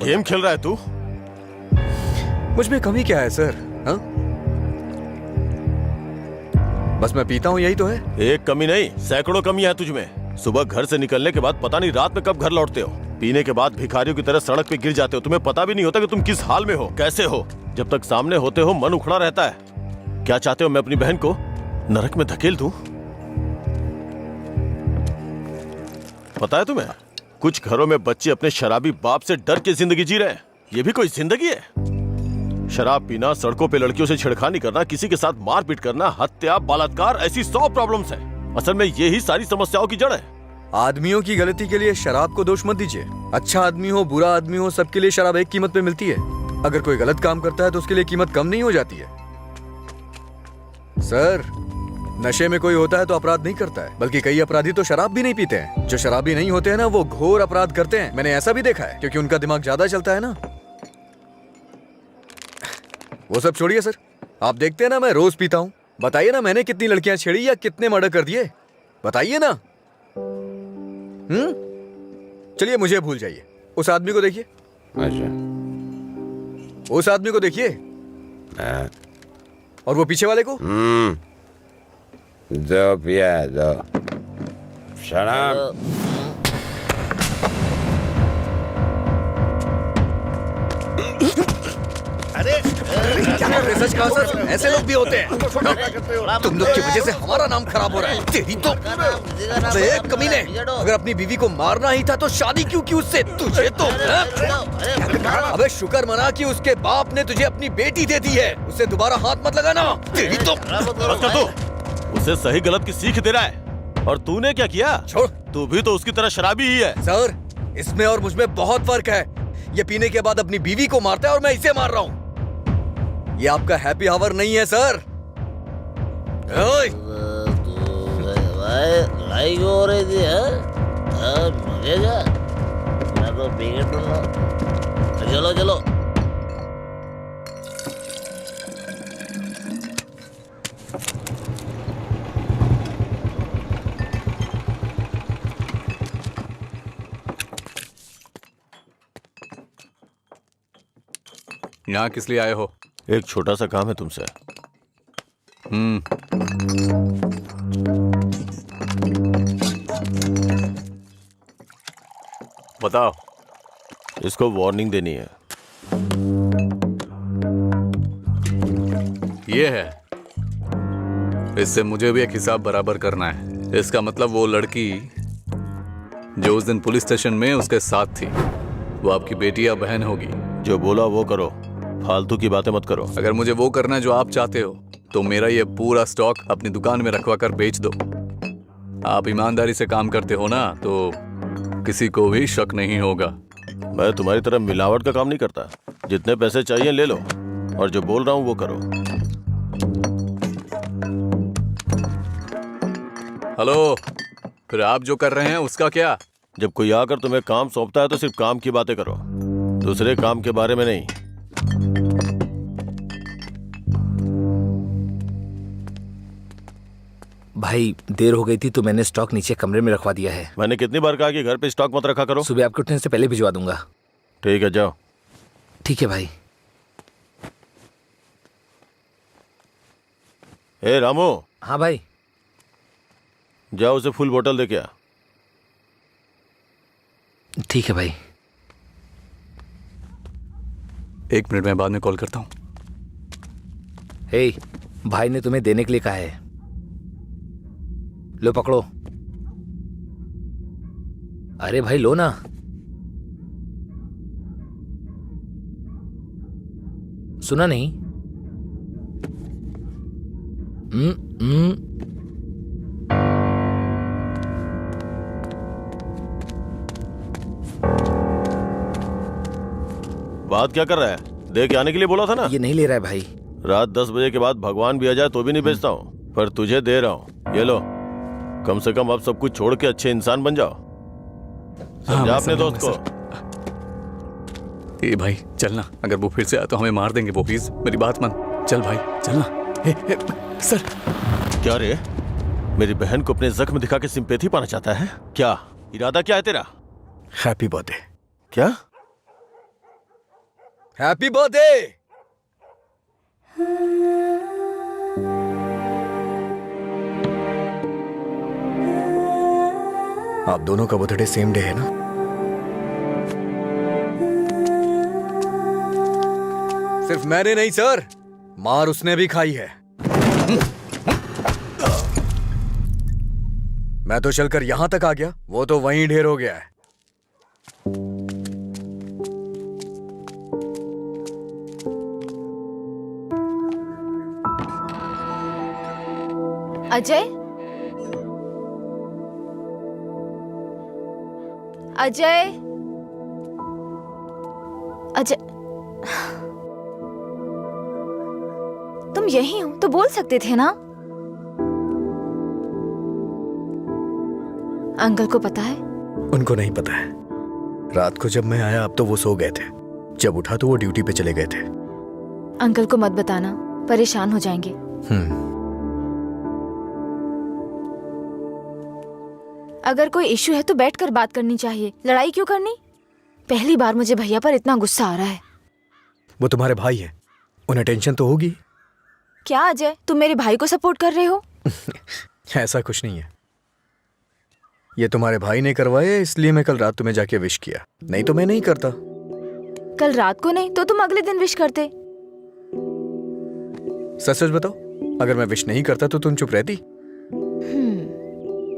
गेम खेल रहा है तू? मुझ में कमी क्या है सर? हाँ, बस मैं पीता हूँ, यही तो है। एक कमी नहीं, सैकड़ों कमी है तुझ में। सुबह घर से निकलने के बाद पता नहीं रात में कब घर लौटते हो। पीने के बाद भिखारियों की तरह सड़क पे गिर जाते हो। तुम्हें पता भी नहीं होता कि तुम किस हाल में हो, कैसे हो। जब तक सामने होते हो मन उखड़ा रहता है। क्या चाहते हो मैं अपनी बहन को नरक में धकेल दूं? पता है तुम्हें, कुछ घरों में बच्चे अपने शराबी बाप से डर के जिंदगी जी रहे हैं। ये भी कोई जिंदगी है? शराब पीना, सड़कों पे लड़कियों से छेड़खानी करना, किसी के साथ मारपीट करना, हत्या, बलात्कार, ऐसी 100 प्रॉब्लम्स हैं। असल में यही सारी समस्याओं की जड़ है। आदमियों की गलती के लिए शराब को दोष मत दीजिए। अच्छा आदमी हो, बुरा आदमी हो, सबके लिए शराब एक कीमत पे मिलती है। अगर कोई गलत काम करता है तो उसके लिए कीमत कम नहीं हो जाती है। सर, नशे में कोई होता है तो अपराध नहीं करता है, बल्कि कई अपराधी तो शराब भी नहीं पीते हैं। जो शराबी नहीं होते हैं ना, वो घोर अपराध करते हैं। मैंने ऐसा भी देखा है, क्योंकि उनका दिमाग ज्यादा चलता है ना। वो सब छोड़िए सर, आप देखते हैं ना मैं रोज पीता हूँ। बताइए ना मैंने कितनी लड़कियां छेड़ी या कितने मर्डर कर दिए, बताइए ना। चलिए मुझे भूल जाइए। उस आदमी को देखिए, उस आदमी को देखिए, और वो पीछे वाले को। दो पिया दो शराब। अरे क्या कर रहे? सच कहा सर, ऐसे लोग भी होते हैं। तुम लोग की वजह से हमारा नाम खराब हो रहा है। तेरी तो एक कमीने, अगर अपनी बीवी को मारना ही था तो शादी क्यों की उससे? तुझे तो अबे शुक्र मना कि उसके बाप ने तुझे अपनी बेटी दे दी है। उससे दोबारा हाथ मत लगाना। तेरी तो उसे सही गलत की सीख दे रहा है। और तूने क्या किया? छोड़। तू भी तो उसकी तरह शराबी ही है। सर, इसमें और मुझमें बहुत फर्क है। ये पीने के बाद अपनी बीवी को मारता है और मैं इसे मार रहा हूँ। ये आपका हैप्पी आवर नहीं है सर। ओए! लड़ाई क्यों हो रही थी? मुझे क्या, मैं तो पी के टूंगा। चलो चलो। यहाँ किस लिए आए हो? एक छोटा सा काम है तुमसे। बताओ। इसको वार्निंग देनी है। ये है, इससे मुझे भी एक हिसाब बराबर करना है। इसका मतलब वो लड़की जो उस दिन पुलिस स्टेशन में उसके साथ थी, वो आपकी बेटी या बहन होगी। जो बोला वो करो, फालतू की बातें मत करो। अगर मुझे वो करना है जो आप चाहते हो तो मेरा ये पूरा स्टॉक अपनी दुकान में रखवा कर बेच दो। आप ईमानदारी से काम करते हो ना, तो किसी को भी शक नहीं होगा। मैं तुम्हारी तरह मिलावट का काम नहीं करता। जितने पैसे चाहिए ले लो, और जो बोल रहा हूँ वो करो। हेलो, फिर आप जो कर रहे हैं उसका क्या? जब कोई आकर तुम्हें काम सौंपता है तो सिर्फ काम की बातें करो, दूसरे काम के बारे में नहीं। भाई देर हो गई थी तो मैंने स्टॉक नीचे कमरे में रखवा दिया है। मैंने कितनी बार कहा कि घर पे स्टॉक मत रखा करो। सुबह आपके उठने से पहले भिजवा दूंगा। ठीक है, जाओ। ठीक है भाई। ए रामू, हाँ भाई। जाओ उसे फुल बोतल दे के आ। ठीक है भाई। 1 मिनट में बाद में कॉल करता हूँ। हे, भाई ने तुम्हें देने के लिए कहा है। लो पकड़ो। अरे भाई लो ना। सुना नहीं? बात क्या कर रहा है? दे के आने के लिए बोला था ना। ये नहीं ले रहा है भाई। रात 10 बजे के बाद भगवान भी आ जाए तो भी नहीं बेचता हूँ, पर तुझे दे रहा हूँ। ये लो, कम से कम अब सब कुछ छोड़ के अच्छे इंसान बन जाओ। समझा अपने दोस्त को। ए भाई चलना, अगर वो फिर से आया तो हमें मार देंगे वो। प्लीज मेरी बात मान। चल भाई चलना। सर। क्या रे, मेरी बहन को अपने जख्म दिखा के सिंपैथी पाना चाहता है क्या? इरादा क्या है तेरा? Happy birthday. क्या? Happy birthday. आप दोनों का बर्थडे सेम डे है ना? सिर्फ मैंने नहीं सर, मार उसने भी खाई है। मैं तो चलकर यहां तक आ गया, वो तो वहीं ढेर हो गया है। अजय, अजय, अजय, तुम यही हो तो बोल सकते थे ना। अंकल को पता है? उनको नहीं पता है। रात को जब मैं आया अब तो वो सो गए थे। जब उठा तो वो ड्यूटी पे चले गए थे। अंकल को मत बताना, परेशान हो जाएंगे। अगर कोई इशू है तो बैठकर बात करनी चाहिए, लड़ाई क्यों करनी? पहली बार मुझे भैया पर इतना गुस्सा आ रहा है। वो तुम्हारे भाई हैं, उन्हें टेंशन तो होगी। क्या अजय, तुम मेरे भाई को सपोर्ट कर रहे हो? ऐसा कुछ नहीं है। ये तुम्हारे भाई ने करवाया इसलिए मैं कल रात तुम्हें जाके विश किया, नहीं तो मैं नहीं करता। कल रात को नहीं तो तुम अगले दिन विश करते। सच सच बताओ, अगर मैं विश नहीं करता तो तुम चुप रहती?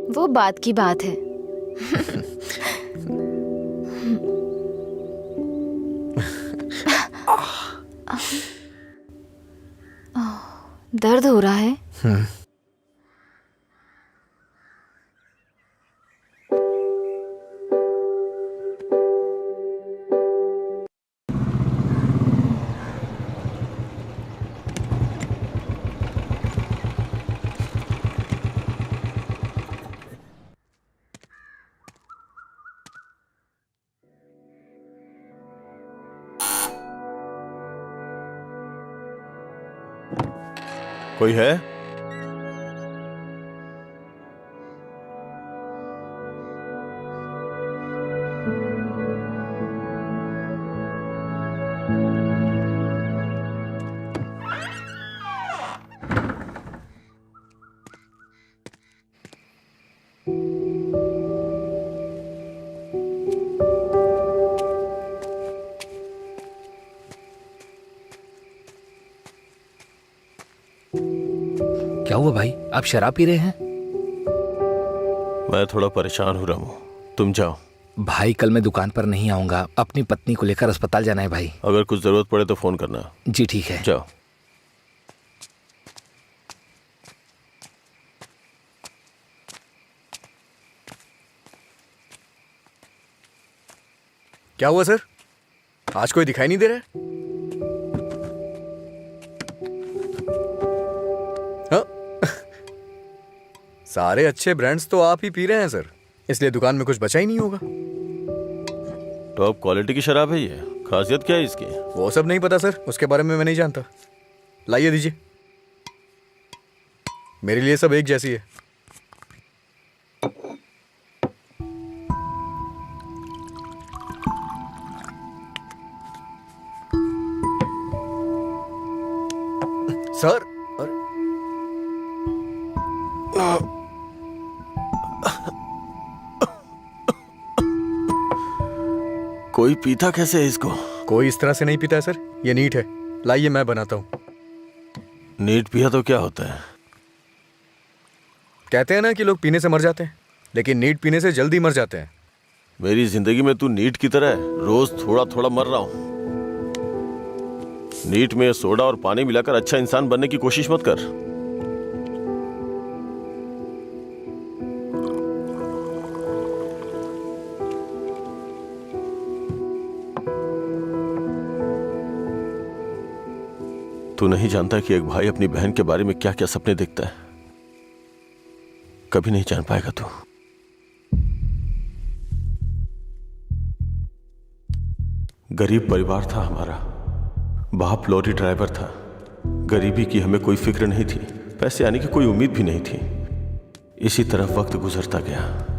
वो बात की बात है। दर्द हो रहा है? कोई है? क्या हुआ भाई, आप शराब पी रहे हैं? मैं थोड़ा परेशान हो रहा हूँ, तुम जाओ। भाई कल मैं दुकान पर नहीं आऊंगा, अपनी पत्नी को लेकर अस्पताल जाना है भाई। अगर कुछ जरूरत पड़े तो फोन करना। जी ठीक है। जाओ। क्या हुआ सर, आज कोई दिखाई नहीं दे रहा है? हाँ? सारे अच्छे ब्रांड्स तो आप ही पी रहे हैं सर, इसलिए दुकान में कुछ बचा ही नहीं होगा। टॉप क्वालिटी की शराब है ये, खासियत क्या है इसकी? वो सब नहीं पता सर, उसके बारे में मैं नहीं जानता। लाइए दीजिए, मेरे लिए सब एक जैसी है। सर कोई पीता कैसे है इसको? कोई इस तरह से नहीं पीता है सर, ये नीट है। लाइए मैं बनाता हूँ। नीट पिया तो क्या होता है? कहते हैं ना कि लोग पीने से मर जाते हैं, लेकिन नीट पीने से जल्दी मर जाते हैं। मेरी जिंदगी में तू नीट की तरह है, रोज थोड़ा थोड़ा मर रहा हूं। नीट में सोडा और पानी मिलाकर अच्छा इंसान बनने की कोशिश मत कर। तू नहीं जानता कि एक भाई अपनी बहन के बारे में क्या क्या सपने देखता है। कभी नहीं जान पाएगा तू। गरीब परिवार था हमारा, बाप लॉरी ड्राइवर था। गरीबी की हमें कोई फिक्र नहीं थी, पैसे आने की कोई उम्मीद भी नहीं थी। इसी तरह वक्त गुजरता गया।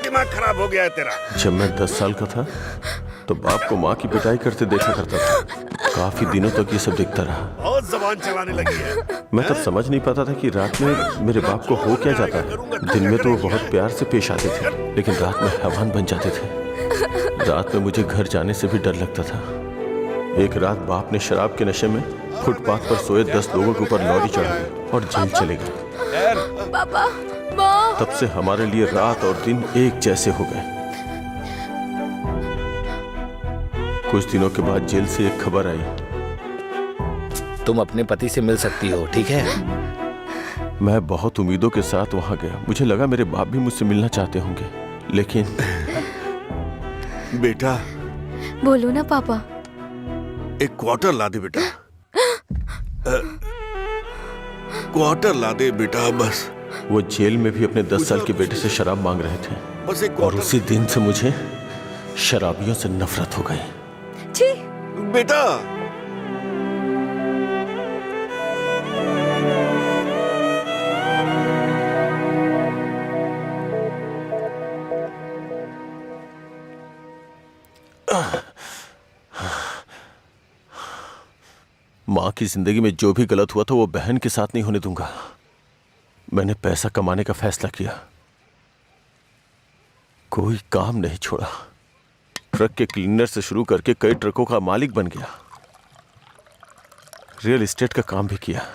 दिमाग खराब हो गया है तेरा। जब मैं 10 साल का था तो बाप को माँ की पिटाई करते देखा करता था। काफी दिनों तक ये सब देखता रहा। बहुत जबान चलाने लगी है। मैं तब समझ नहीं पाता था कि रात में मेरे बाप को हो क्या जाता है। दिन में तो वो बहुत प्यार से पेश आते थे, लेकिन रात में हैवान बन जाते थे। रात में मुझे घर जाने से भी डर लगता था। एक रात बाप ने शराब के नशे में फुटपाथ पर सोए 10 लोगों के ऊपर लॉरी चढ़ा दी और जेल चले गए। पापा, तब से हमारे लिए रात और दिन एक जैसे हो गए। कुछ दिनों के बाद जेल से एक खबर आई, तुम अपने पति से मिल सकती हो, ठीक है? मैं बहुत उम्मीदों के साथ वहां गया। मुझे लगा मेरे बाप भी मुझसे मिलना चाहते होंगे, लेकिन बेटा बोलो ना पापा। एक क्वार्टर ला दे बेटा। क्वार्टर ला दे बेटा बस। वो जेल में भी अपने 10 साल के बेटे से शराब मांग रहे थे बस एक और उसी दिन से मुझे शराबियों से नफरत हो गई। छी, बेटा माँ की जिंदगी में जो भी गलत हुआ था वो बहन के साथ नहीं होने दूंगा। मैंने पैसा कमाने का फैसला किया, कोई काम नहीं छोड़ा। ट्रक के क्लीनर से शुरू करके कई ट्रकों का मालिक बन गया। रियल एस्टेट का काम भी किया।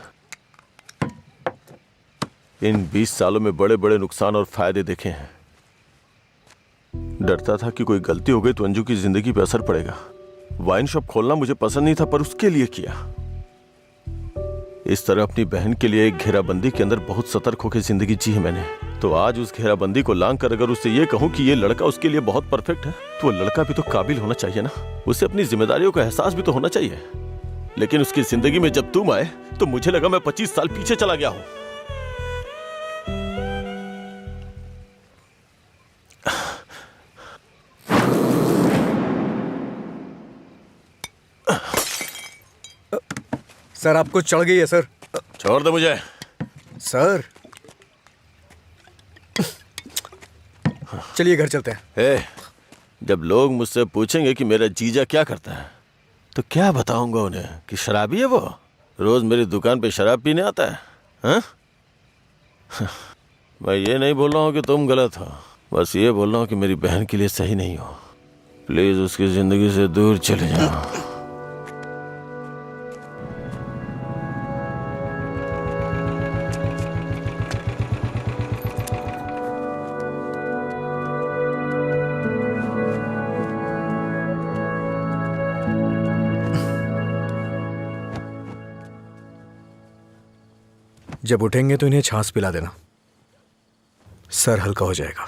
इन 20 सालों में बड़े बड़े नुकसान और फायदे देखे हैं। डरता था कि कोई गलती हो गई तो अंजू की जिंदगी पर असर पड़ेगा। वाइन शॉप खोलना मुझे पसंद नहीं था, पर उसके लिए किया। इस तरह अपनी बहन के लिए एक घेराबंदी के अंदर बहुत सतर्क होकर जिंदगी जी है मैंने। तो आज उस घेराबंदी को लांग कर अगर उससे ये कहूं कि ये लड़का उसके लिए बहुत परफेक्ट है, तो वो लड़का भी तो काबिल होना चाहिए ना। उसे अपनी जिम्मेदारियों का एहसास भी तो होना चाहिए। लेकिन उसकी जिंदगी में जब तुम आए तो मुझे लगा मैं 25 साल पीछे चला गया हूं। सर आपको चढ़ गई है सर। छोड़ दे मुझे। सर चलिए घर चलते हैं। ए, जब लोग मुझसे पूछेंगे कि मेरा जीजा क्या करता है तो क्या बताऊंगा उन्हें कि शराबी है वो, रोज मेरी दुकान पे शराब पीने आता है। हाँ? मैं ये नहीं बोल रहा हूँ कि तुम गलत हो, बस ये बोल रहा हूँ कि मेरी बहन के लिए सही नहीं हो। प्लीज उसकी जिंदगी से दूर चले जाओ। जब उठेंगे तो इन्हें छाछ पिला देना, सर हल्का हो जाएगा।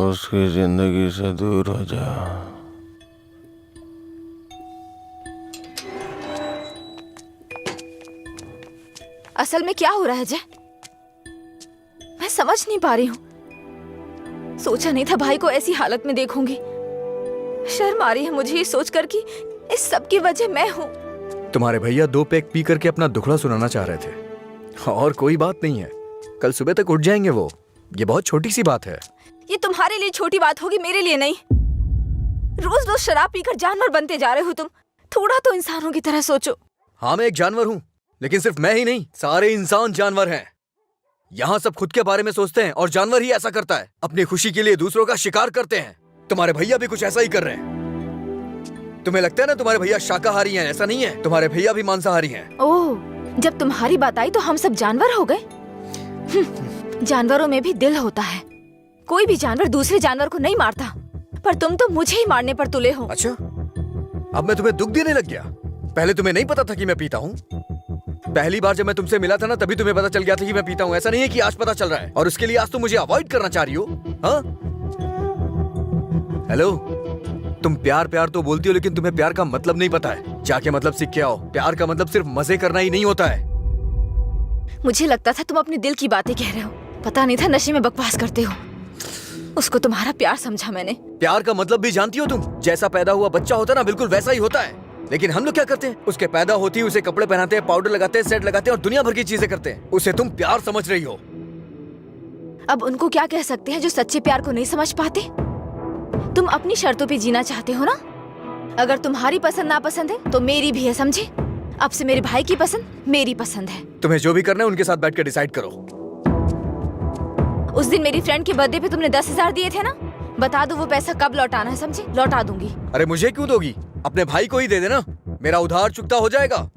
उसकी जिंदगी से दूर हो जा। असल में क्या हो रहा है जय, मैं समझ नहीं पा रही हूँ। सोचा नहीं था भाई को ऐसी हालत में देखूंगी। शर्म आ रही है मुझे ये सोचकर कि इस सब की वजह मैं हूँ। तुम्हारे भैया 2 पैक पी करके अपना दुखड़ा सुनाना चाह रहे थे, और कोई बात नहीं है, कल सुबह तक उठ जाएंगे वो। ये बहुत छोटी सी बात है। ये तुम्हारे लिए छोटी बात होगी, मेरे लिए नहीं। रोज रोज शराब पीकर जानवर बनते जा रहे हो तुम। थोड़ा तो इंसानों की तरह सोचो। हाँ मैं एक जानवर हूँ, लेकिन सिर्फ मैं ही नहीं, सारे इंसान जानवर हैं। यहाँ सब खुद के बारे में सोचते हैं और जानवर ही ऐसा करता है, अपनी खुशी के लिए दूसरों का शिकार करते हैं। तुम्हारे भैया भी कुछ ऐसा ही कर रहे हैं। तुम्हें लगता है ना तुम्हारे भैया शाकाहारी हैं, ऐसा नहीं है, तुम्हारे भैया भी मांसाहारी हैं। ओह, जब तुम्हारी बात आई तो हम सब जानवर हो गए। जानवरों में भी दिल होता है। कोई भी जानवर दूसरे जानवर को नहीं मारता, पर तुम तो मुझे ही मारने पर तुले हो। अच्छा, अब मैं तुम्हें दुख देने लग गया? पहले तुम्हें नहीं पता था कि मैं पीता हूँ? पहली बार जब मैं तुमसे मिला था ना, तभी तुम्हें पता चल गया था कि मैं पीता हूँ। ऐसा नहीं है कि आज पता चल रहा है और उसके लिए आज तुम मुझे अवॉइड करना चाह रही हो। हाँ? हेलो, तुम प्यार प्यार तो बोलती हो, लेकिन तुम्हें प्यार का मतलब नहीं पता है। जाके मतलब सीख के आओ। प्यार का मतलब सिर्फ मजे करना ही नहीं होता है। मुझे लगता था तुम अपने दिल की बातें कह रहे हो, पता नहीं था नशे में बकवास करते हो। उसको तुम्हारा प्यार समझा मैंने। प्यार का मतलब भी जानती हो तुम? जैसा पैदा हुआ बच्चा होता है ना, बिल्कुल वैसा ही होता है। लेकिन हम लोग क्या करते हैं, उसके पैदा होती है उसे कपड़े पहनाते हैं, पाउडर लगाते हैं, सेट लगाते हैं और दुनिया भर की चीजें करते हैं। उसे तुम प्यार समझ रही हो। अब उनको क्या कह सकते हैं जो सच्चे प्यार को नहीं समझ पाते? तुम अपनी शर्तों पे जीना चाहते हो ना। अगर तुम्हारी पसंद नापसंद है तो मेरी भी है, समझे? अब से मेरे भाई की पसंद मेरी पसंद है। तुम्हें जो भी करना है उनके साथ बैठ कर डिसाइड करो। उस दिन मेरी फ्रेंड के बर्थडे पे तुमने 10,000 दिए थे ना, बता दो वो पैसा कब लौटाना है, समझे? लौटा दूंगी। अरे मुझे क्यों दोगी? अपने भाई को ही दे देना, मेरा उधार चुकता हो जाएगा।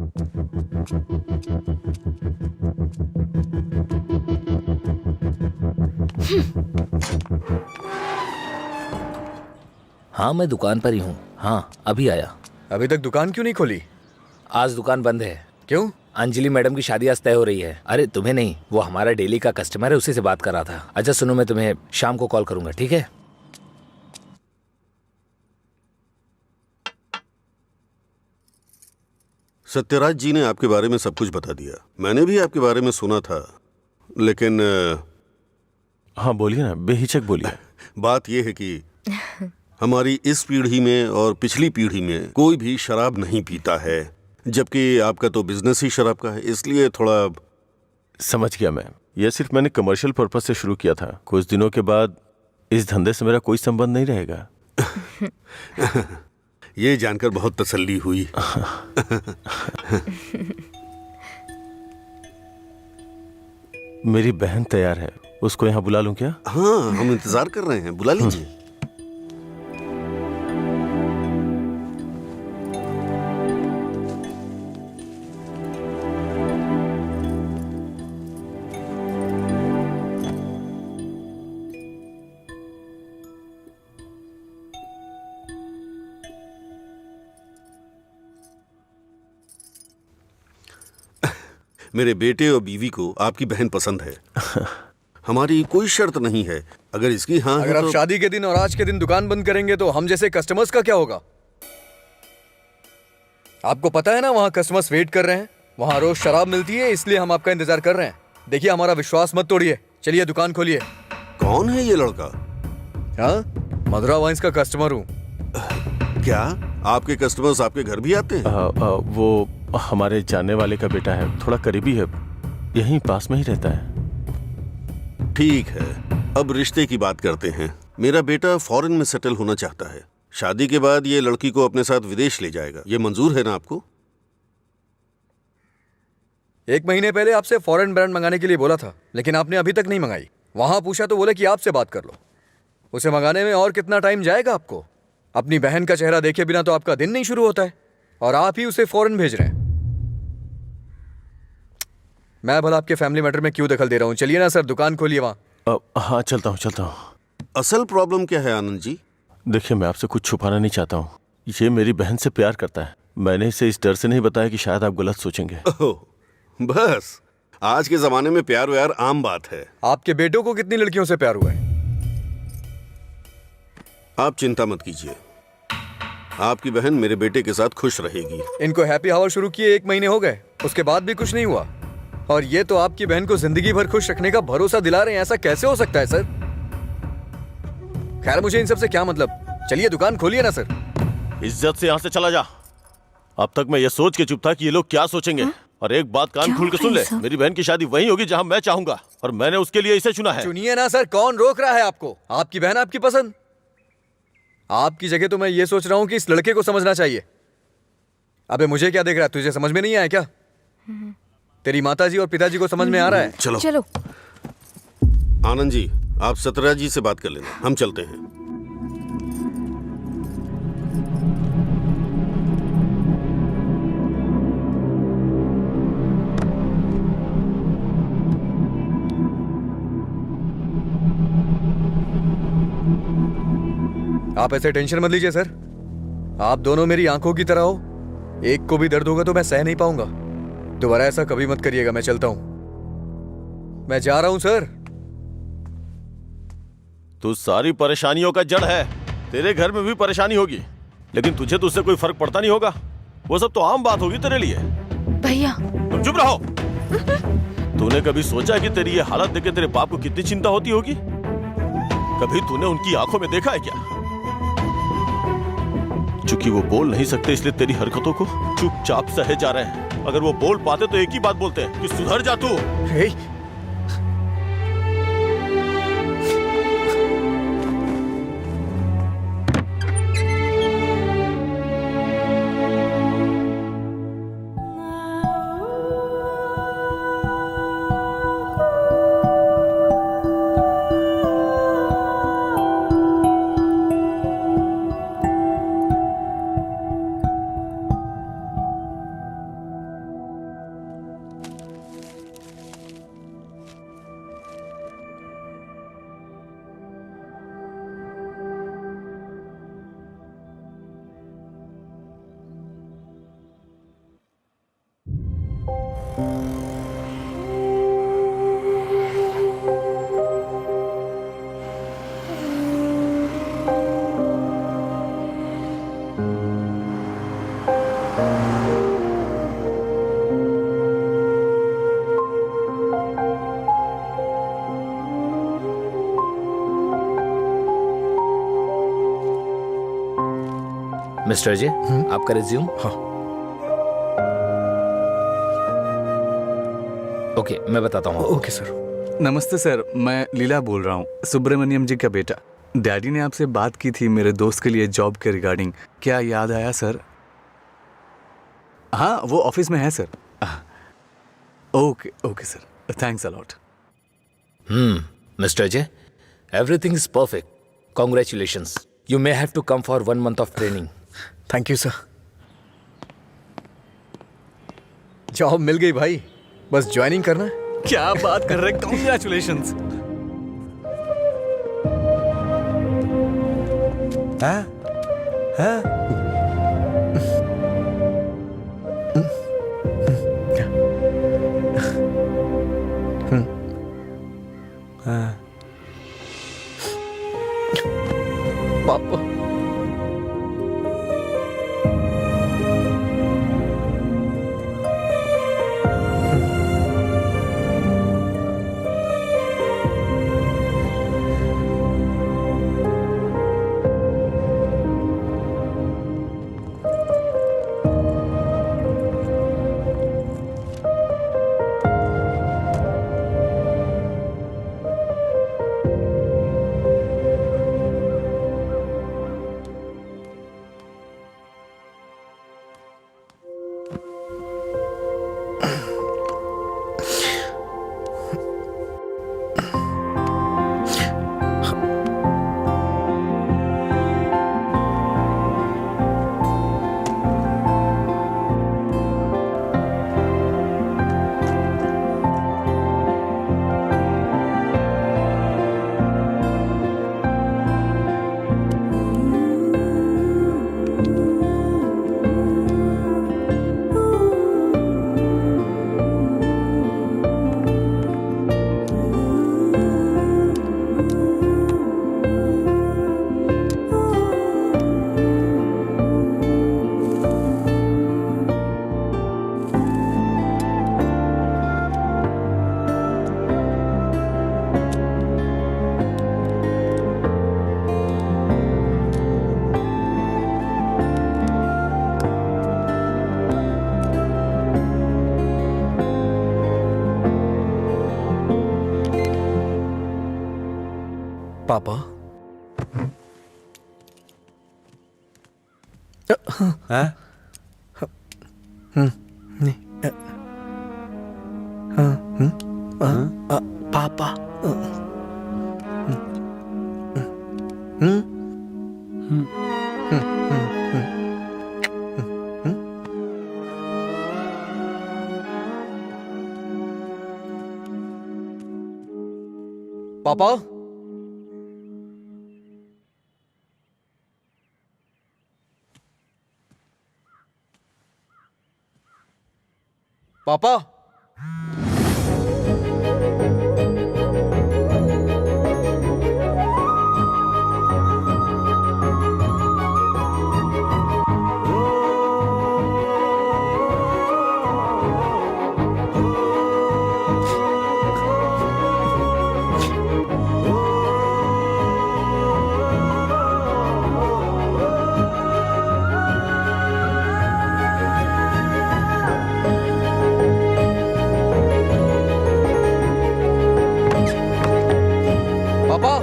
हाँ मैं दुकान पर ही हूँ। हाँ अभी आया। अभी तक दुकान क्यों नहीं खोली? आज दुकान बंद है। क्यों? अंजलि मैडम की शादी आज तय हो रही है। अरे तुम्हें नहीं, वो हमारा डेली का कस्टमर है, उसी से बात कर रहा था। अच्छा सुनो, मैं तुम्हें शाम को कॉल करूंगा, ठीक है? सत्यराज जी ने आपके बारे में सब कुछ बता दिया। मैंने भी आपके बारे में सुना था, लेकिन हाँ बोलिए ना, बेहिचक बोलिए। बात यह है कि हमारी इस पीढ़ी में और पिछली पीढ़ी में कोई भी शराब नहीं पीता है, जबकि आपका तो बिजनेस ही शराब का है, इसलिए थोड़ा। समझ गया मैं। यह सिर्फ मैंने कमर्शियल पर्पस से शुरू किया था। कुछ दिनों के बाद इस धंधे से मेरा कोई संबंध नहीं रहेगा। ये जानकर बहुत तसल्ली हुई। मेरी बहन तैयार है, उसको यहाँ बुला लूं क्या? हाँ हम इंतजार कर रहे हैं, बुला लीजिए। मेरे बेटे और बीवी को आपकी बहन पसंद है। हमारी कोई शर्त नहीं है। अगर इसकी हाँ अगर है आप तो... शादी के दिन और आज के दिन दुकान बंद करेंगे तो हम जैसे कस्टमर्स का क्या होगा? आपको पता है ना वहाँ कस्टमर्स वेट कर रहे हैं, वहाँ रोज शराब मिलती है, इसलिए हम आपका इंतजार कर रहे हैं। देखिए हमारा विश्वास मत तोड़िए, चलिए दुकान खोलिए। कौन है ये लड़का? हाँ, मधुरा वाइन्स का कस्टमर हूँ। क्या आपके कस्टमर्स आपके घर भी आते हैं? वो हमारे जानने वाले का बेटा है, थोड़ा करीबी है, यहीं पास में ही रहता है। ठीक है, अब रिश्ते की बात करते हैं। मेरा बेटा फॉरेन में सेटल होना चाहता है। शादी के बाद ये लड़की को अपने साथ विदेश ले जाएगा। ये मंजूर है ना आपको? 1 महीने पहले आपसे फॉरेन ब्रांड मंगाने के लिए बोला था, लेकिन आपने अभी तक नहीं मंगाई। वहां पूछा तो बोले कि आपसे बात कर लो। उसे मंगाने में और कितना टाइम जाएगा आपको? अपनी बहन का चेहरा देखे बिना तो आपका दिन नहीं शुरू होता है, और आप ही उसे फॉरेन भेज रहे हैं। मैं भला आपके फैमिली मैटर में क्यों दखल दे रहा हूँ? चलिए ना सर, दुकान खोलिए वहां। हाँ चलता हूँ। असल प्रॉब्लम क्या है आनंद जी? देखिए मैं आपसे कुछ छुपाना नहीं चाहता हूँ, ये मेरी बहन से प्यार करता है। मैंने इसे इस डर से नहीं बताया कि शायद आप गलत सोचेंगे। ओह, बस आज के जमाने में प्यार व्यार आम बात है। आपके बेटों को कितनी लड़कियों से प्यार हुआ है? आप चिंता मत कीजिए, आपकी बहन मेरे बेटे के साथ खुश रहेगी। इनको हैप्पी आवर शुरू किए 1 महीने हो गए, उसके बाद भी कुछ नहीं हुआ, और ये तो आपकी बहन को जिंदगी भर खुश रखने का भरोसा दिला रहे हैं। ऐसा कैसे हो सकता है सर? खैर, मुझे इन सब से क्या मतलब, चलिए दुकान खोलिए ना सर। इज्जत से यहाँ से चला जा। अब तक मैं ये सोच के चुप था कि ये लोग क्या सोचेंगे। और एक बात कान खोल के सुन ले, मेरी बहन की शादी वहीं होगी जहाँ मैं चाहूंगा, और मैंने उसके लिए इसे चुना है। चुनिए ना सर, कौन रोक रहा है आपको? आपकी बहन, आपकी पसंद। आपकी जगह तो मैं ये सोच रहा हूँ कि इस लड़के को समझना चाहिए। अबे मुझे क्या देख रहा है? तुझे समझ में नहीं आया क्या? तेरी माताजी और पिताजी को समझ में आ रहा है? चलो। आनंद जी, आप सतरा जी से बात कर लेना, हम चलते हैं। आप ऐसे टेंशन मत लीजिए सर, आप दोनों मेरी आंखों की तरह हो। एक को भी दर्द होगा तो मैं सह नहीं पाऊंगा। दोबारा ऐसा कभी मत करिएगा। मैं चलता हूं, मैं जा रहा हूं सर। तू सारी परेशानियों का जड़ है। तेरे घर में भी परेशानी होगी, लेकिन तुझे तो उससे कोई फर्क पड़ता नहीं होगा। वो सब तो आम बात होगी तेरे लिए। भैया तुम चुप रहो। तूने कभी सोचा कि तेरी ये हालत देख के तेरे बाप को कितनी चिंता होती होगी? कभी तूने उनकी आंखों में देखा है क्या? चूंकि वो बोल नहीं सकते, इसलिए तेरी हरकतों को चुपचाप सहे जा रहे हैं। अगर वो बोल पाते तो एक ही बात बोलते हैं कि सुधर जा तू। मिस्टर अजय, आपका रिज्यूम। हाँ। ओके, मैं बताता हूँ। Okay sir. नमस्ते सर, मैं लीला बोल रहा हूँ, सुब्रमण्यम जी का बेटा। डैडी ने आपसे बात की थी मेरे दोस्त के लिए जॉब के रिगार्डिंग। क्या याद आया सर? हाँ, वो ऑफिस में है sir. Okay okay sir, thanks a lot. Mister Ajay, everything is perfect. Congratulations. You may have to come for 1 month of training. Thank you sir. Job मिल गई भाई, बस ज्वाइनिंग करना है। क्या बात कर रहे हैं, कॉन्ग्रेचुलेशंस। पापा। पापा, हाँ? पापा, पापा, पापा, पापा,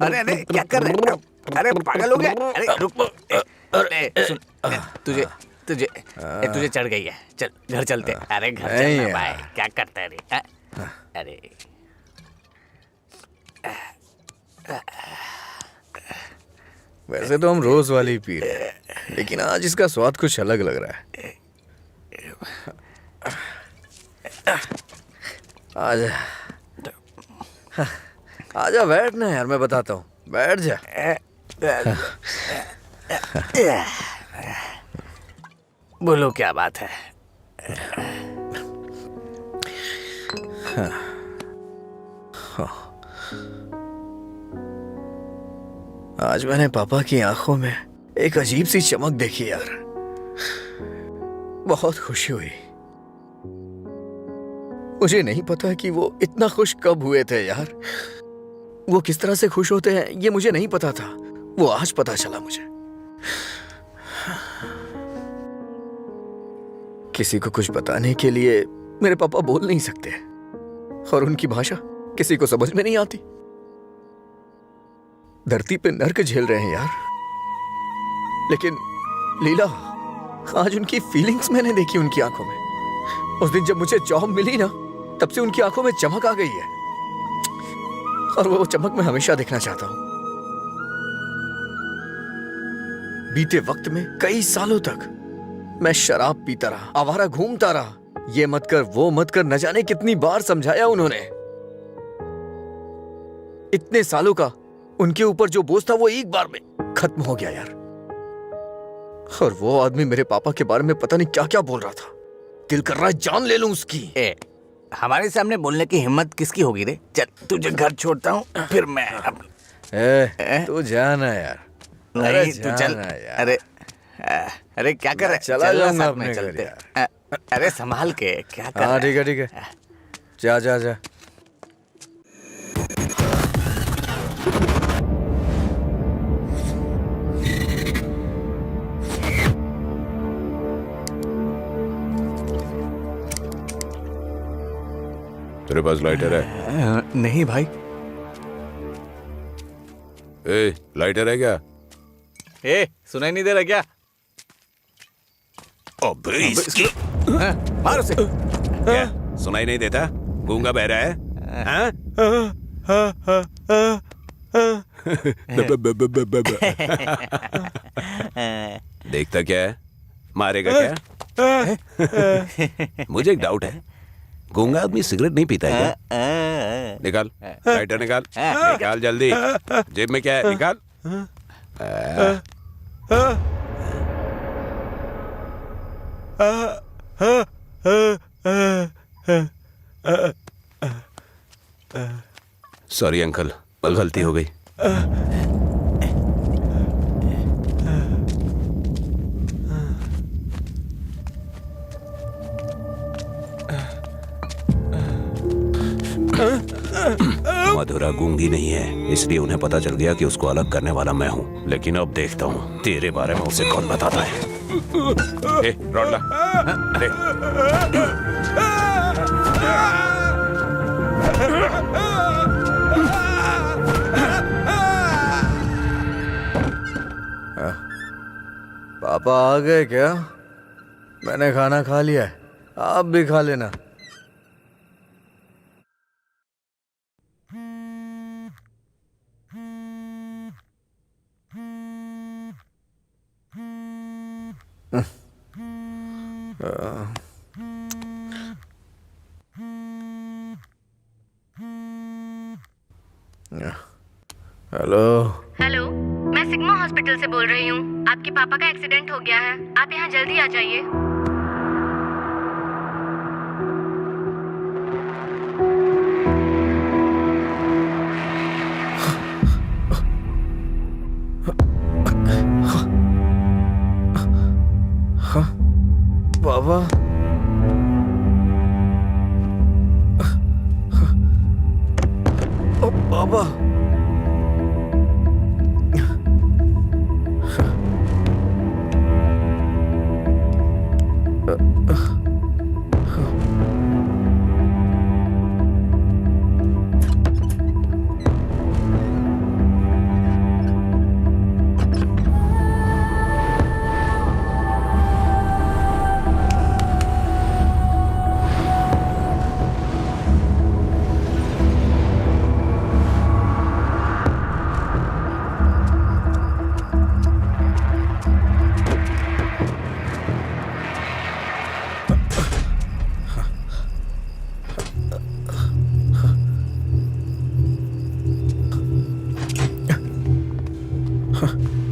अरे अरे क्या कर रहे हैं? अरे पागल हो गया? अरे रुक, अरे सुन, तुझे तुझे तुझे चढ़ गई है। चल घर चलते हैं। अरे घर चलना भाई, क्या करता है रे? अरे वैसे तो हम रोज वाली ही पी रहे हैं, लेकिन आज इसका स्वाद कुछ अलग लग रहा है। आजा आजा, बैठ ना यार, मैं बताता हूँ, बैठ जा। बोलो क्या बात है? आज मैंने पापा की आंखों में एक अजीब सी चमक देखी यार, बहुत खुशी हुई। मुझे नहीं पता कि वो इतना खुश कब हुए थे यार। वो किस तरह से खुश होते हैं ये मुझे नहीं पता था, वो आज पता चला मुझे। किसी को कुछ बताने के लिए मेरे पापा बोल नहीं सकते, और उनकी भाषा किसी को समझ में नहीं आती। धरती पे नर्क झेल रहे हैं यार, लेकिन लीला, आज उनकी फीलिंग्स मैंने देखी उनकी आंखों में। उस दिन जब मुझे जॉब मिली ना, तब से उनकी आंखों में चमक आ गई है, और वो चमक मैं हमेशा देखना चाहता हूं। बीते वक्त में कई सालों तक मैं शराब पीता रहा, आवारा घूमता रहा। ये मत कर, वो मत कर, न जाने कितनी बार समझाया उन्होंने। इतने सालों का उनके ऊपर जो बोझ था वो एक बार में खत्म हो गया यार। और वो आदमी मेरे पापा के बारे में पता नहीं क्या क्या बोल रहा था। दिल कर रहा है जान ले लूं उसकी। हमारे सामने बोलने की हिम्मत किसकी होगी रे? चल तुझे घर छोड़ता हूँ, फिर मैं तू जाना यार। नहीं तू चल। अरे अरे क्या कर रहा है? चला चल जाऊंगा साथ अपने में घर चलते। यार। अरे संभाल के क्या कर रहा हाँ है? ठीक है ठीक है, जा जा जा। तेरे पास लाइटर है? नहीं भाई। ए, लाइटर है क्या? ए, सुनाई नहीं दे रहा क्या? अबे इसकी मार उसे। क्या सुनाई नहीं देता? गूंगा बहरा है? हाँ? देखता क्या है? मारेगा क्या? मुझे एक डाउट है, गूंगा आदमी सिगरेट नहीं पीता है क्या? निकाल लाइटर, निकाल निकाल जल्दी। जेब में क्या है? निकाल। सॉरी अंकल, गलती हो गई। मधुरा गूंगी नहीं है, इसलिए उन्हें पता चल गया कि उसको अलग करने वाला मैं हूँ। लेकिन अब देखता हूँ तेरे बारे में उसे कौन बताता है। ए, रॉड ला। अरे पापा आ गए क्या? मैंने खाना खा लिया है, आप भी खा लेना। हेलो। हेलो, मैं सिग्मा हॉस्पिटल से बोल रही हूँ। आपके पापा का एक्सीडेंट हो गया है, आप यहाँ जल्दी आ जाइए। बाबा बाबा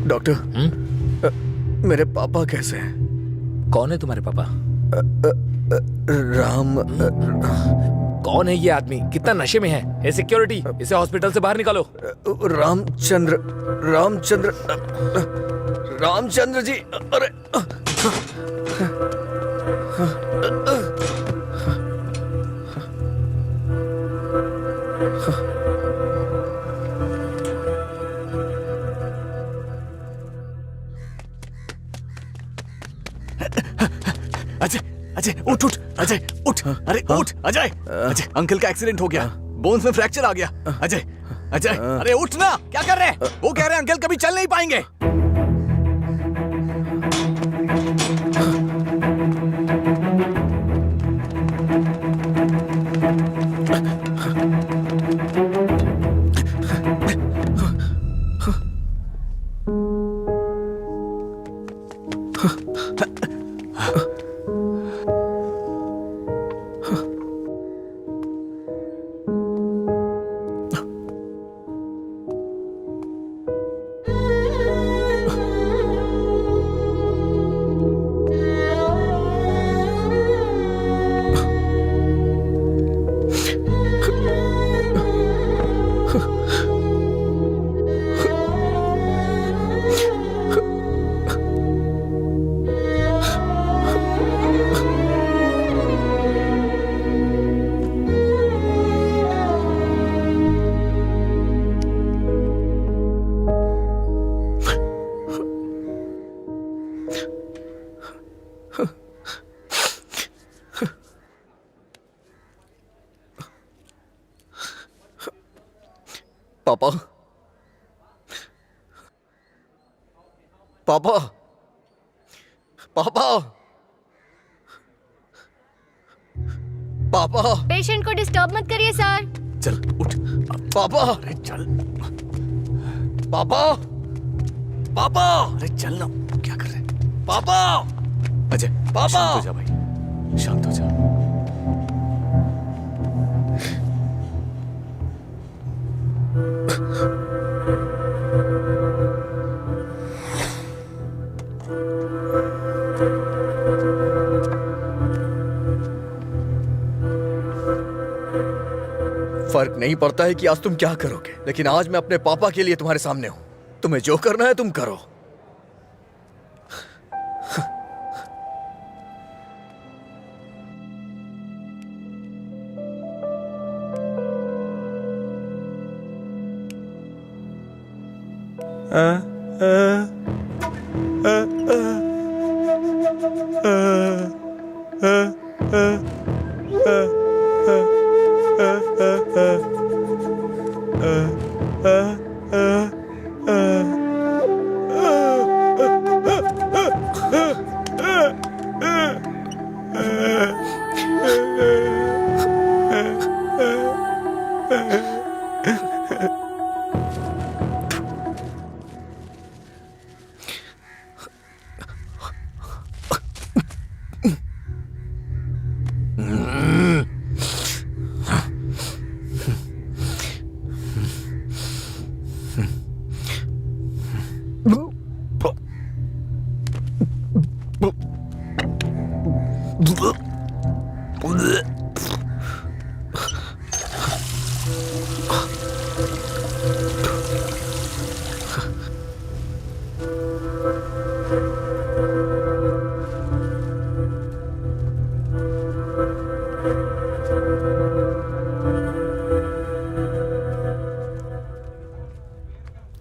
डॉक्टर, मेरे पापा कैसे हैं? कौन है तुम्हारे पापा? राम। कौन है ये आदमी? कितना नशे में है? ए सिक्योरिटी, इसे हॉस्पिटल से बाहर निकालो। रामचंद्र रामचंद्र रामचंद्र जी। अरे अजय, अजय उठ उठ, अजय उठ, अरे उठ अजय। अजय अंकल का एक्सीडेंट हो गया, बोन्स में फ्रैक्चर आ गया। अजय अजय अरे उठ ना, क्या कर रहे हैं? वो कह रहे हैं अंकल कभी चल नहीं पाएंगे। पापा, पापा, पापा, पापा, पेशेंट को डिस्टर्ब मत करिए सर। चल उठ। पापा, अरे चल, पापा, पापा, अरे चल ना, क्या कर रहे हैं? पापा, अजय, पापा! शांत हो जा भाई, शांत हो जा। फर्क नहीं पड़ता है कि आज तुम क्या करोगे, लेकिन आज मैं अपने पापा के लिए तुम्हारे सामने हूं। तुम्हें जो करना है तुम करो।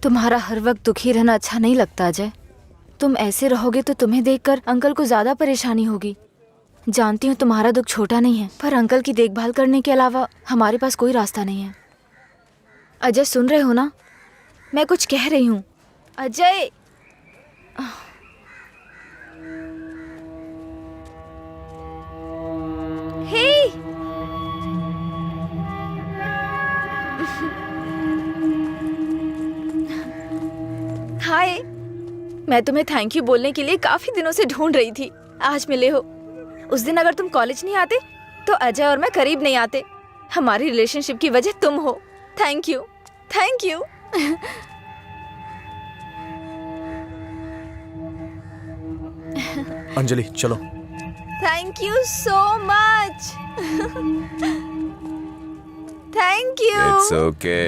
तुम्हारा हर वक्त दुखी रहना अच्छा नहीं लगता अजय। तुम ऐसे रहोगे तो तुम्हें देखकर अंकल को ज्यादा परेशानी होगी। जानती हूँ तुम्हारा दुख छोटा नहीं है, पर अंकल की देखभाल करने के अलावा हमारे पास कोई रास्ता नहीं है। अजय सुन रहे हो ना, मैं कुछ कह रही हूँ। अजय, हे हाय, मैं तुम्हें थैंक यू बोलने के लिए काफी दिनों से ढूंढ रही थी। आज मिले हो। उस दिन अगर तुम कॉलेज नहीं आते तो अजय और मैं करीब नहीं आते। हमारी रिलेशनशिप की वजह तुम हो। Thank you, thank you. Anjali चलो। Thank you so much. Thank you. It's okay.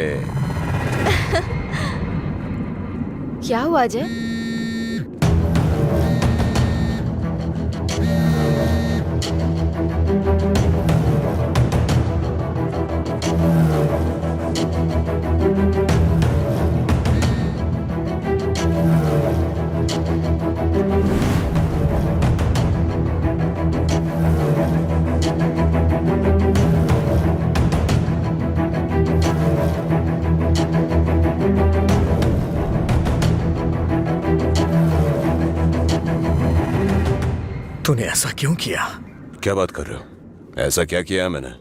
क्या हुआ अजय? तूने ऐसा क्यों किया? क्या बात कर रहे हो? ऐसा क्या किया है मैंने?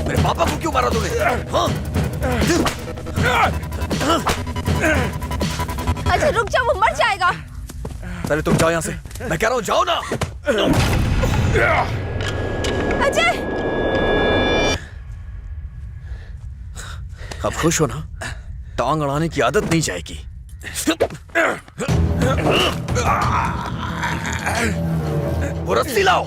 मेरे पापा को क्यों मारा तूने? हाँ? अजय रुक जाओ, वो मर जाएगा। पहले तुम जाओ यहाँ से, मैं कह रहा हूँ जाओ ना। अजय अब खुश हो ना? टांग अड़ाने की आदत नहीं जाएगी। वो रस्सी लाओ।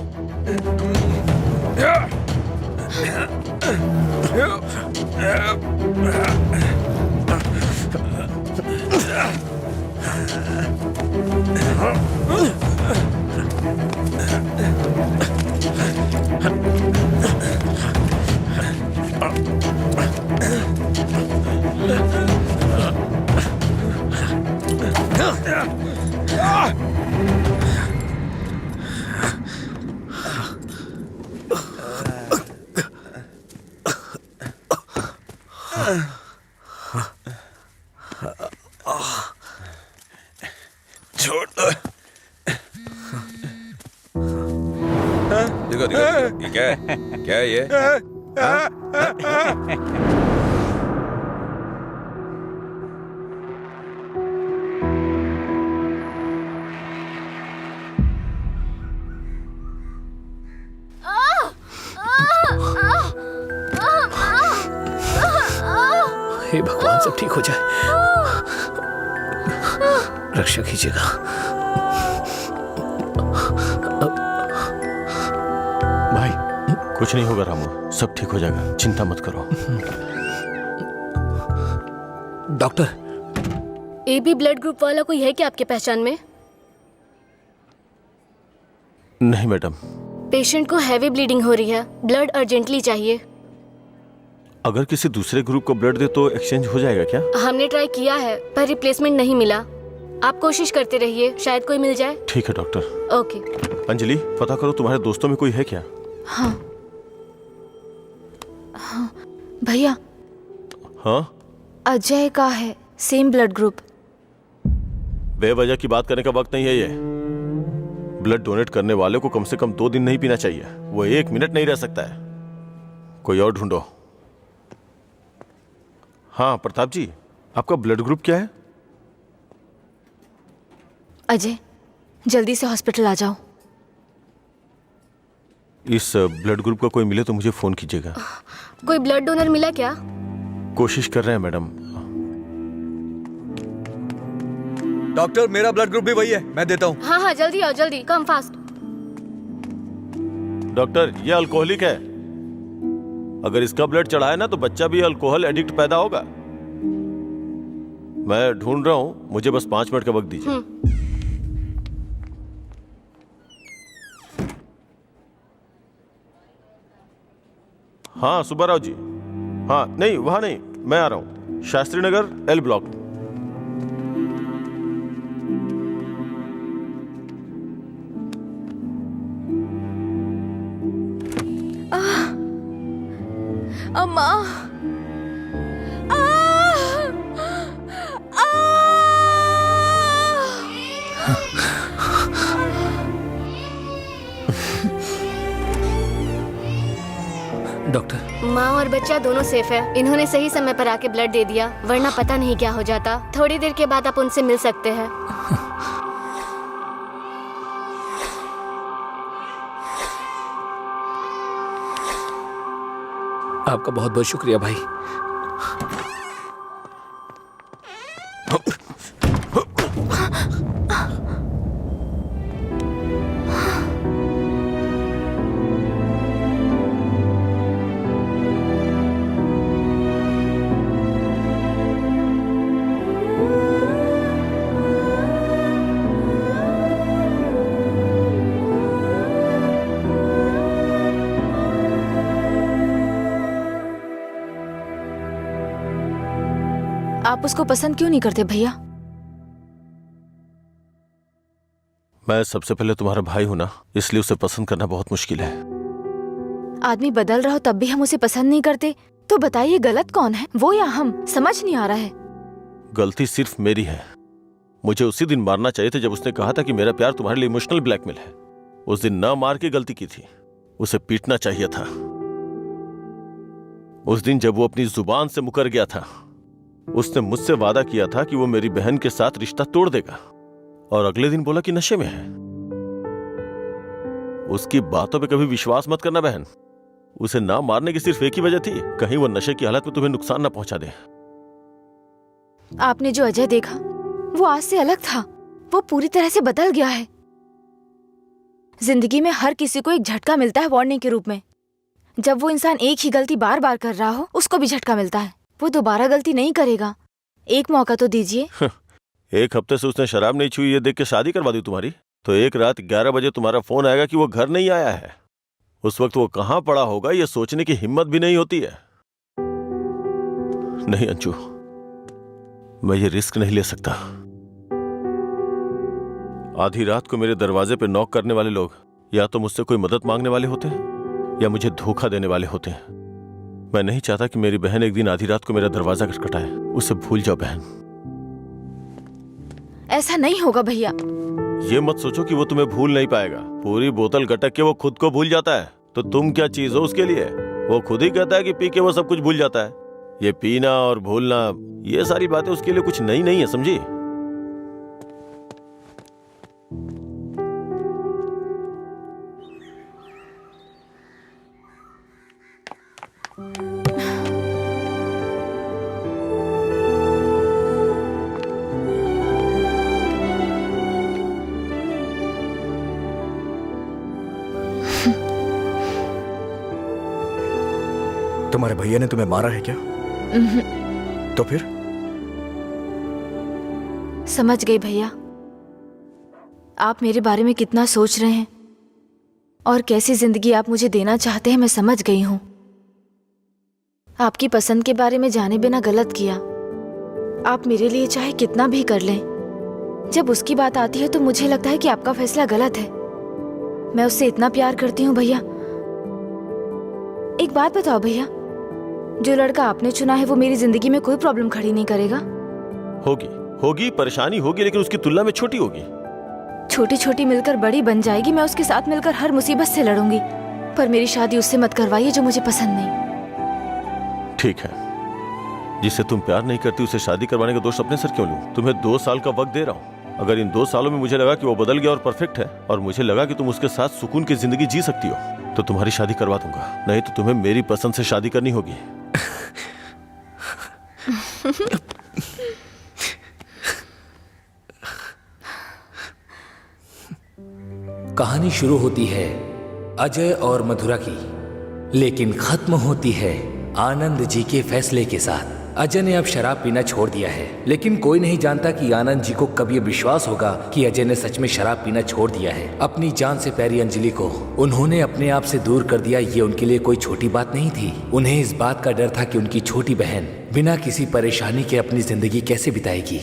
छोड़ दो। देखो देखो, ये क्या है? क्या है ये? हे भगवान, सब ठीक हो जाए। रक्षा कीजिएगा। भाई कुछ नहीं होगा रामू, सब ठीक हो जाएगा, चिंता मत करो। डॉक्टर, AB ब्लड ग्रुप वाला कोई है क्या आपके पहचान में? नहीं मैडम। पेशेंट को हैवी ब्लीडिंग हो रही है, ब्लड अर्जेंटली चाहिए। अगर किसी दूसरे ग्रुप को ब्लड दे तो एक्सचेंज हो जाएगा क्या? हमने ट्राई किया है पर रिप्लेसमेंट नहीं मिला। आप कोशिश करते रहिए, शायद कोई मिल जाए। ठीक है डॉक्टर। ओके। अंजलि, पता करो तुम्हारे दोस्तों में कोई है क्या? हाँ भैया, हाँ? अजय का है सेम ब्लड ग्रुप। बेवजह की बात करने का वक्त नहीं है ये। ब्लड डोनेट करने वाले को कम से कम 2 दिन नहीं पीना चाहिए, वो 1 मिनट नहीं रह सकता है। कोई और ढूंढो। हाँ प्रताप जी, आपका ब्लड ग्रुप क्या है? अजय जल्दी से हॉस्पिटल आ जाओ। इस ब्लड ग्रुप का कोई मिले तो मुझे फोन कीजिएगा। कोई ब्लड डोनर मिला क्या? कोशिश कर रहे हैं मैडम। डॉक्टर, मेरा ब्लड ग्रुप भी वही है, मैं देता हूँ। हाँ हाँ जल्दी आओ, जल्दी, कम फास्ट। डॉक्टर, ये अल्कोहलिक है। अगर इसका ब्लड चढ़ाए ना तो बच्चा भी अल्कोहल एडिक्ट पैदा होगा। मैं ढूंढ रहा हूँ, मुझे बस 5 मिनट का वक्त दीजिए। हाँ सुब्बाराव जी। हाँ नहीं, वहां नहीं, मैं आ रहा हूँ। Shastri Nagar L block. अम्मा। डॉक्टर, माँ और बच्चा दोनों सेफ है। इन्होंने सही समय पर आके ब्लड दे दिया, वरना पता नहीं क्या हो जाता। थोड़ी देर के बाद आप उनसे मिल सकते हैं। आपका बहुत बहुत शुक्रिया भाई। आप उसको पसंद क्यों नहीं करते भैया? मैं सबसे पहले तुम्हारा भाई हूं ना, इसलिए उसे पसंद करना बहुत मुश्किल है। आदमी बदल रहा हो तब भी हम उसे पसंद नहीं करते, तो बताइए गलत कौन है, वो या हम? समझ नहीं आ रहा है। गलती सिर्फ मेरी है। मुझे उसी दिन मारना चाहिए था जब उसने कहा था कि मेरा प्यार तुम्हारे लिए इमोशनल ब्लैकमेल है। उस दिन न मार के गलती की थी, उसे पीटना चाहिए था। उस दिन जब वो अपनी जुबान से मुकर गया था, उसने मुझसे वादा किया था कि वो मेरी बहन के साथ रिश्ता तोड़ देगा, और अगले दिन बोला कि नशे में है। उसकी बातों पे कभी विश्वास मत करना बहन। उसे ना मारने की सिर्फ एक ही वजह थी, कहीं वो नशे की हालत में तुम्हें नुकसान ना पहुंचा दे। आपने जो अजय देखा वो आज से अलग था। वो पूरी तरह से बदल गया है। जिंदगी में हर किसी को एक झटका मिलता है वार्निंग के रूप में। जब वो इंसान एक ही गलती बार बार कर रहा हो, उसको भी झटका मिलता है। वो दोबारा गलती नहीं करेगा। एक मौका तो दीजिए। एक हफ्ते से उसने शराब नहीं छुई, ये देख के शादी करवा दी तुम्हारी, तो एक रात 11 बजे तुम्हारा फोन आएगा कि वो घर नहीं आया है। उस वक्त वो कहां पड़ा होगा ये सोचने की हिम्मत भी नहीं होती है। नहीं अंशु, मैं ये रिस्क नहीं ले सकता। आधी रात को मेरे दरवाजे पे नॉक करने वाले लोग या तो मुझसे कोई मदद मांगने वाले होते हैं या मुझे धोखा देने वाले होते हैं। मैं नहीं चाहता कि मेरी बहन एक दिन आधी रात को मेरा दरवाजा खटखटाए। उसे भूल जाओ बहन। ऐसा नहीं होगा भैया। ये मत सोचो कि वो तुम्हें भूल नहीं पाएगा। पूरी बोतल गटक के वो खुद को भूल जाता है, तो तुम क्या चीज हो उसके लिए? वो खुद ही कहता है कि पी के वो सब कुछ भूल जाता है। ये पीना और भूलना, ये सारी बातें उसके लिए कुछ नई नहीं है, समझी? तुम्हारे भैया ने तुम्हें मारा है क्या? तो फिर? समझ गई भैया, आप मेरे बारे में कितना सोच रहे हैं और कैसी जिंदगी आप मुझे देना चाहते हैं, मैं समझ गई हूं। आपकी पसंद के बारे में जाने बिना गलत किया। आप मेरे लिए चाहे कितना भी कर लें, जब उसकी बात आती है तो मुझे लगता है कि आपका फैसला गलत है। मैं उससे इतना प्यार करती हूँ भैया। एक बात बताओ भैया, जो लड़का आपने चुना है वो मेरी जिंदगी में कोई प्रॉब्लम खड़ी नहीं करेगा? होगी परेशानी होगी, लेकिन उसकी तुलना में छोटी होगी। छोटी छोटी मिलकर बड़ी बन जाएगी। मैं उसके साथ मिलकर हर मुसीबत से लड़ूंगी, पर मेरी शादी उससे मत करवाइए जो मुझे पसंद नहीं। ठीक है, जिससे तुम प्यार नहीं करती उसे शादी करवाने का दोष अपने सर क्यों लूं? तुम्हें 2 साल का वक्त दे रहा हूं। अगर इन 2 सालों में मुझे लगा कि वो बदल गया और परफेक्ट है, और मुझे लगा कि तुम उसके साथ सुकून की जिंदगी जी सकती हो, तो तुम्हारी शादी करवा दूंगा। नहीं तो तुम्हें मेरी पसंद से शादी करनी होगी। कहानी शुरू होती है अजय और मधुरा की, लेकिन खत्म होती है आनंद जी के फैसले के साथ। अजय ने अब शराब पीना छोड़ दिया है, लेकिन कोई नहीं जानता कि आनंद जी को कब ये विश्वास होगा कि अजय ने सच में शराब पीना छोड़ दिया है। अपनी जान से प्यारी अंजलि को उन्होंने अपने आप से दूर कर दिया। ये उनके लिए कोई छोटी बात नहीं थी। उन्हें इस बात का डर था कि उनकी छोटी बहन बिना किसी परेशानी के अपनी जिंदगी कैसे बिताएगी।